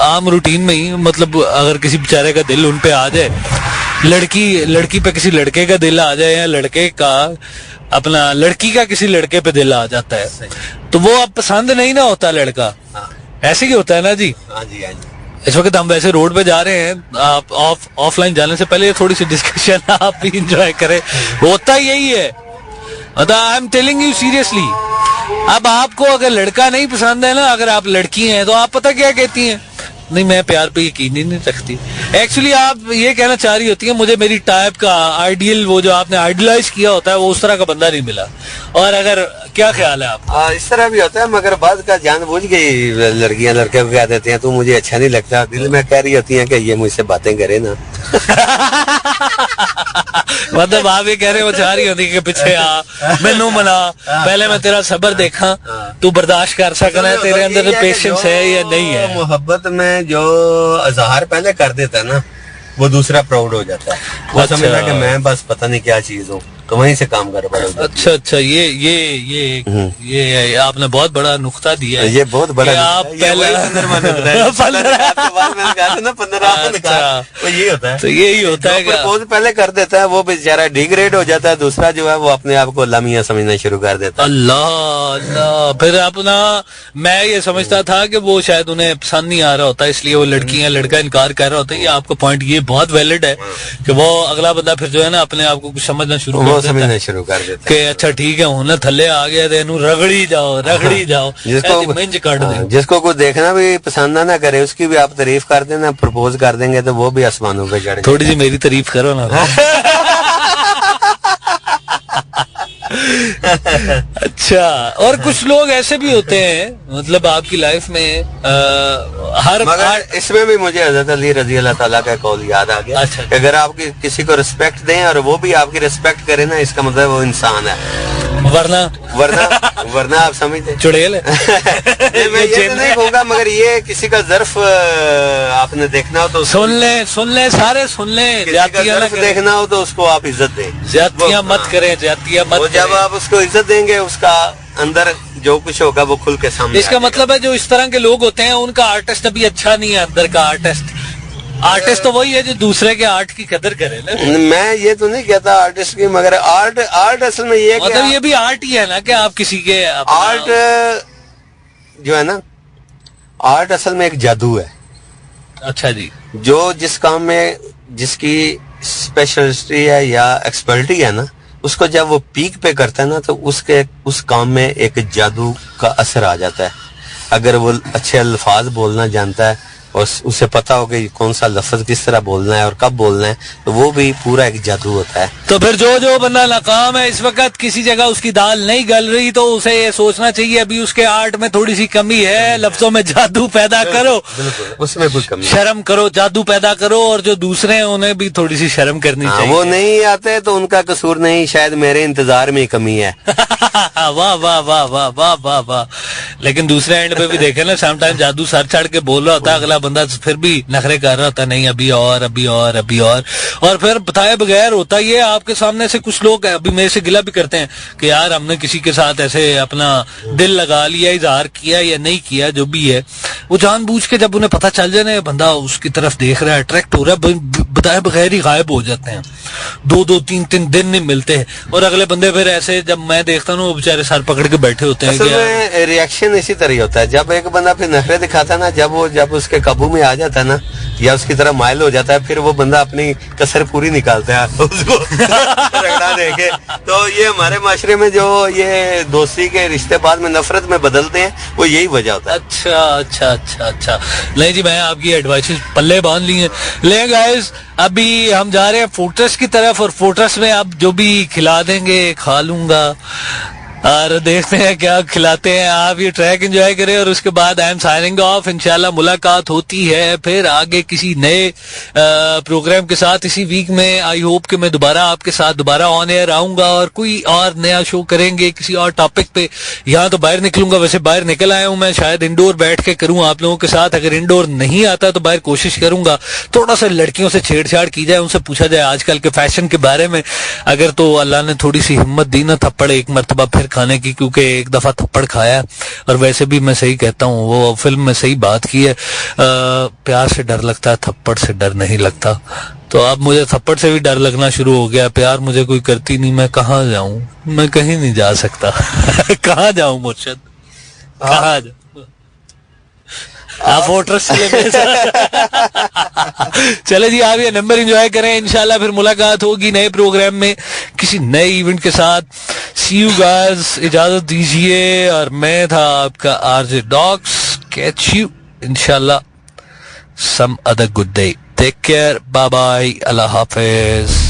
आम रूटीन में ही, मतलब अगर किसी बेचारे का दिल उन पे आ जाए, लड़की पे किसी लड़के का दिल आ जाए, या लड़के का अपना लड़की का किसी लड़के पे दिल आ जाता है, तो वो अब पसंद नहीं ना होता लड़का। ऐसे ही होता है ना जी। हाँ जी, हाँ जी। इस वक्त हम वैसे रोड पे जा रहे हैं, आप ऑफलाइन जाने से पहले थोड़ी सी डिस्कशन आप भी इंजॉय करें, होता यही है। मतलब I am telling you seriously, अब आपको अगर लड़का नहीं पसंद है ना, अगर आप लड़की हैं, तो आप पता क्या कहती हैं? नहीं, मैं प्यार पे यकीन ही नहीं रखती। एक्चुअली आप ये कहना चाह रही होती है, मुझे मेरी टाइप का आइडियल, वो जो आपने आइडियलाइज किया होता है, वो उस तरह का बंदा नहीं मिला। और अगर क्या ख्याल है आप? इस तरह भी होता है, मगर बाद का जानबूझ के लड़कियां लड़के को कह देती हैं तू मुझे अच्छा नहीं लगता, दिल में कह रही होती हैं कि ये मुझसे बातें करे ना। मतलब आप ये कह रहे हो, चाह रही होती कि पीछे आ, मैनू मना, पहले मैं तेरा सब्र देखा, तू बर्दाश्त कर सकना है, तेरे अंदर पेशेंस है या नहीं है। मोहब्बत में जो इजहार पहले कर देता है ना, वो दूसरा प्राउड हो जाता है। वो अच्छा। समझता है कि मैं बस पता नहीं क्या चीज हूँ, तो वहीं से काम कर पड़ा। अच्छा, ये आपने बहुत बड़ा नुक्ता दिया है। ये बहुत बड़ा आप पहले तो ये होता है, तो यही होता है। प्रपोज पहले कर देता है, वो बेचारा डिग्रेड हो जाता है, दूसरा जो है वो अपने आप को लामिया समझना शुरू कर देता है। अल्लाह, फिर अपना मैं ये समझता था कि वो शायद उन्हें पसंद नहीं आ रहा होता, इसलिए वो लड़की या लड़का इनकार कर रहा होता है। ये आपका पॉइंट ये बहुत वैलिड है कि वो अगला बंदा फिर जो है ना अपने आप को कुछ समझना शुरू समझना शुरू कर देता कि अच्छा ठीक है, हूं ना थल्ले आ गया, तेनू रगड़ी जाओ मिंज काट दे। जिसको कुछ देखना भी पसंद ना करे, उसकी भी आप तारीफ कर देना, प्रपोज कर देंगे तो वो भी आसमानों पे चढ़। थोड़ी सी मेरी तारीफ करो ना। अच्छा, और कुछ लोग ऐसे भी होते हैं, मतलब आपकी लाइफ में मगर इसमें भी मुझे हज़रत अली रजी अल्लाह ताला का कौल याद आ गया। अच्छा। कि अगर आप किसी को रिस्पेक्ट दें और वो भी आपकी रिस्पेक्ट करे ना, इसका मतलब वो इंसान है। वरना आप समझते चुड़ैल है। मैं ये तो नहीं कहूँगा, मगर ये किसी का ज़र्फ आपने देखना हो तो सुन ले सारे सुन ले। देखना हो तो उसको आप इज्जत दें, ज्यादतियां मत करें, ज्यादतियां मत करें। जब आप उसको इज्जत देंगे, उसका अंदर जो कुछ होगा वो खुल के सामने। इसका मतलब है जो इस तरह के लोग होते हैं उनका आर्टिस्ट अभी अच्छा नहीं है। अंदर का आर्टिस्ट तो वही है जो दूसरे के आर्ट की कदर करे ना। मैं ये तो नहीं कहता आर्टिस्ट की, मगर आर्ट असल में ये मतलब ये भी आर्ट ही है ना कि आप किसी के आर्ट जो है ना, आर्ट असल में एक जादू है। अच्छा जी। जो जिस काम में जिसकी स्पेशलिटी है या एक्सपर्टी है ना, उसको जब वो पीक पे करता है ना, तो उस काम में एक जादू का असर आ जाता है। अगर वो अच्छे अल्फाज बोलना जानता है और उसे पता हो कि कौन सा लफ्ज किस तरह बोलना है और कब बोलना है, तो वो भी पूरा एक जादू होता है। तो फिर जो बंदा नाकाम है इस वक्त, किसी जगह उसकी दाल नहीं गल रही, तो उसे ये सोचना चाहिए अभी उसके आर्ट में थोड़ी सी कमी है। लफ्जों में जादू पैदा करो, उसमें कुछ कमी, शर्म करो, जादू पैदा करो। और जो दूसरे हैं उन्हें भी थोड़ी सी शर्म करनी चाहिए। वो नहीं आते तो उनका कसूर नहीं, शायद मेरे इंतजार में कमी है। वाह वाह वाह वाह वाह वाह वाह। लेकिन दूसरे एंड पे भी देखे ना, समटाइम जादू सर चढ़ के बोल रहा होता है, अगला बंदा फिर भी नखरे कर रहा होता, नहीं अभी और फिर बताए बगैर होता ये आपके सामने से कुछ लोग अभी मेरे से गिला भी करते हैं कि यार हमने किसी के साथ ऐसे अपना दिल लगा लिया, इजहार किया या नहीं किया, जो भी है वो जानबूझ के, जब उन्हें पता चल जाए ना बंदा उसकी तरफ देख रहा है, अट्रैक्ट हो रहा है, बताए बगैर ही गायब हो जाते हैं। 2-3 दिन नहीं मिलते। और अगले बंदे फिर ऐसे, जब मैं देखता हूँ वो बेचारे सर पकड़ के बैठे होते हैं। असल में रिएक्शन इसी तरह होता है, जब एक बंदा फिर नखरे दिखाता है ना, जब उसके काबू में आ जाता है ना, या उसकी तरह माइल हो जाता है, फिर वो बंदा अपनी कसर पूरी निकालता है उसको रगड़ा देके। तो ये हमारे माशरे में जो ये दोस्ती के रिश्ते बाद में नफरत में बदलते हैं, वो यही वजह होता है। अच्छा। नहीं जी, मैं आपकी एडवाइस पल्ले बांध ली है। ले गाइस, अभी हम जा रहे हैं फोर्ट्रेस की तरफ, और फोर्ट्रेस में आप जो भी खिला देंगे खा लूंगा। और देखते हैं क्या खिलाते हैं। आप ये ट्रैक एंजॉय करें और उसके बाद आई एम साइनिंग ऑफ। इंशाल्लाह मुलाकात होती है फिर आगे किसी नए प्रोग्राम के साथ इसी वीक में। आई होप कि मैं दोबारा आपके साथ दोबारा ऑन एयर आऊंगा और कोई और नया शो करेंगे किसी और टॉपिक पे। यहाँ तो बाहर निकलूंगा, वैसे बाहर निकल आया हूँ मैं, शायद इंडोर बैठ के करूँ आप लोगों के साथ। अगर इंडोर नहीं आता तो बाहर कोशिश करूंगा थोड़ा सा लड़कियों से छेड़छाड़ की जाए, उनसे पूछा जाए आजकल के फैशन के बारे में। अगर तो अल्लाह ने थोड़ी सी हिम्मत दी ना थप्पड़ एक मरतबा फिर खाने की, क्योंकि एक दफा थप्पड़ खाया। और वैसे भी मैं सही कहता हूँ, वो फिल्म में सही बात की है, प्यार से डर लगता है, थप्पड़ से डर नहीं लगता। तो अब मुझे थप्पड़ से भी डर लगना शुरू हो गया। प्यार मुझे कोई करती नहीं, मैं कहाँ जाऊं? मैं कहीं नहीं जा सकता। कहाँ जाऊं मुर्शद, कहाँ जाऊं? आप वोटर्स चले जी, आप ये नंबर एंजॉय करें। इंशाल्लाह फिर मुलाकात होगी नए प्रोग्राम में किसी नए इवेंट के साथ। सी यू गाइस, इजाजत दीजिए। और मैं था आपका आरजे डॉक्स। कैच यू इंशाल्लाह some other good day. Take care, bye bye, अल्लाह हाफिज।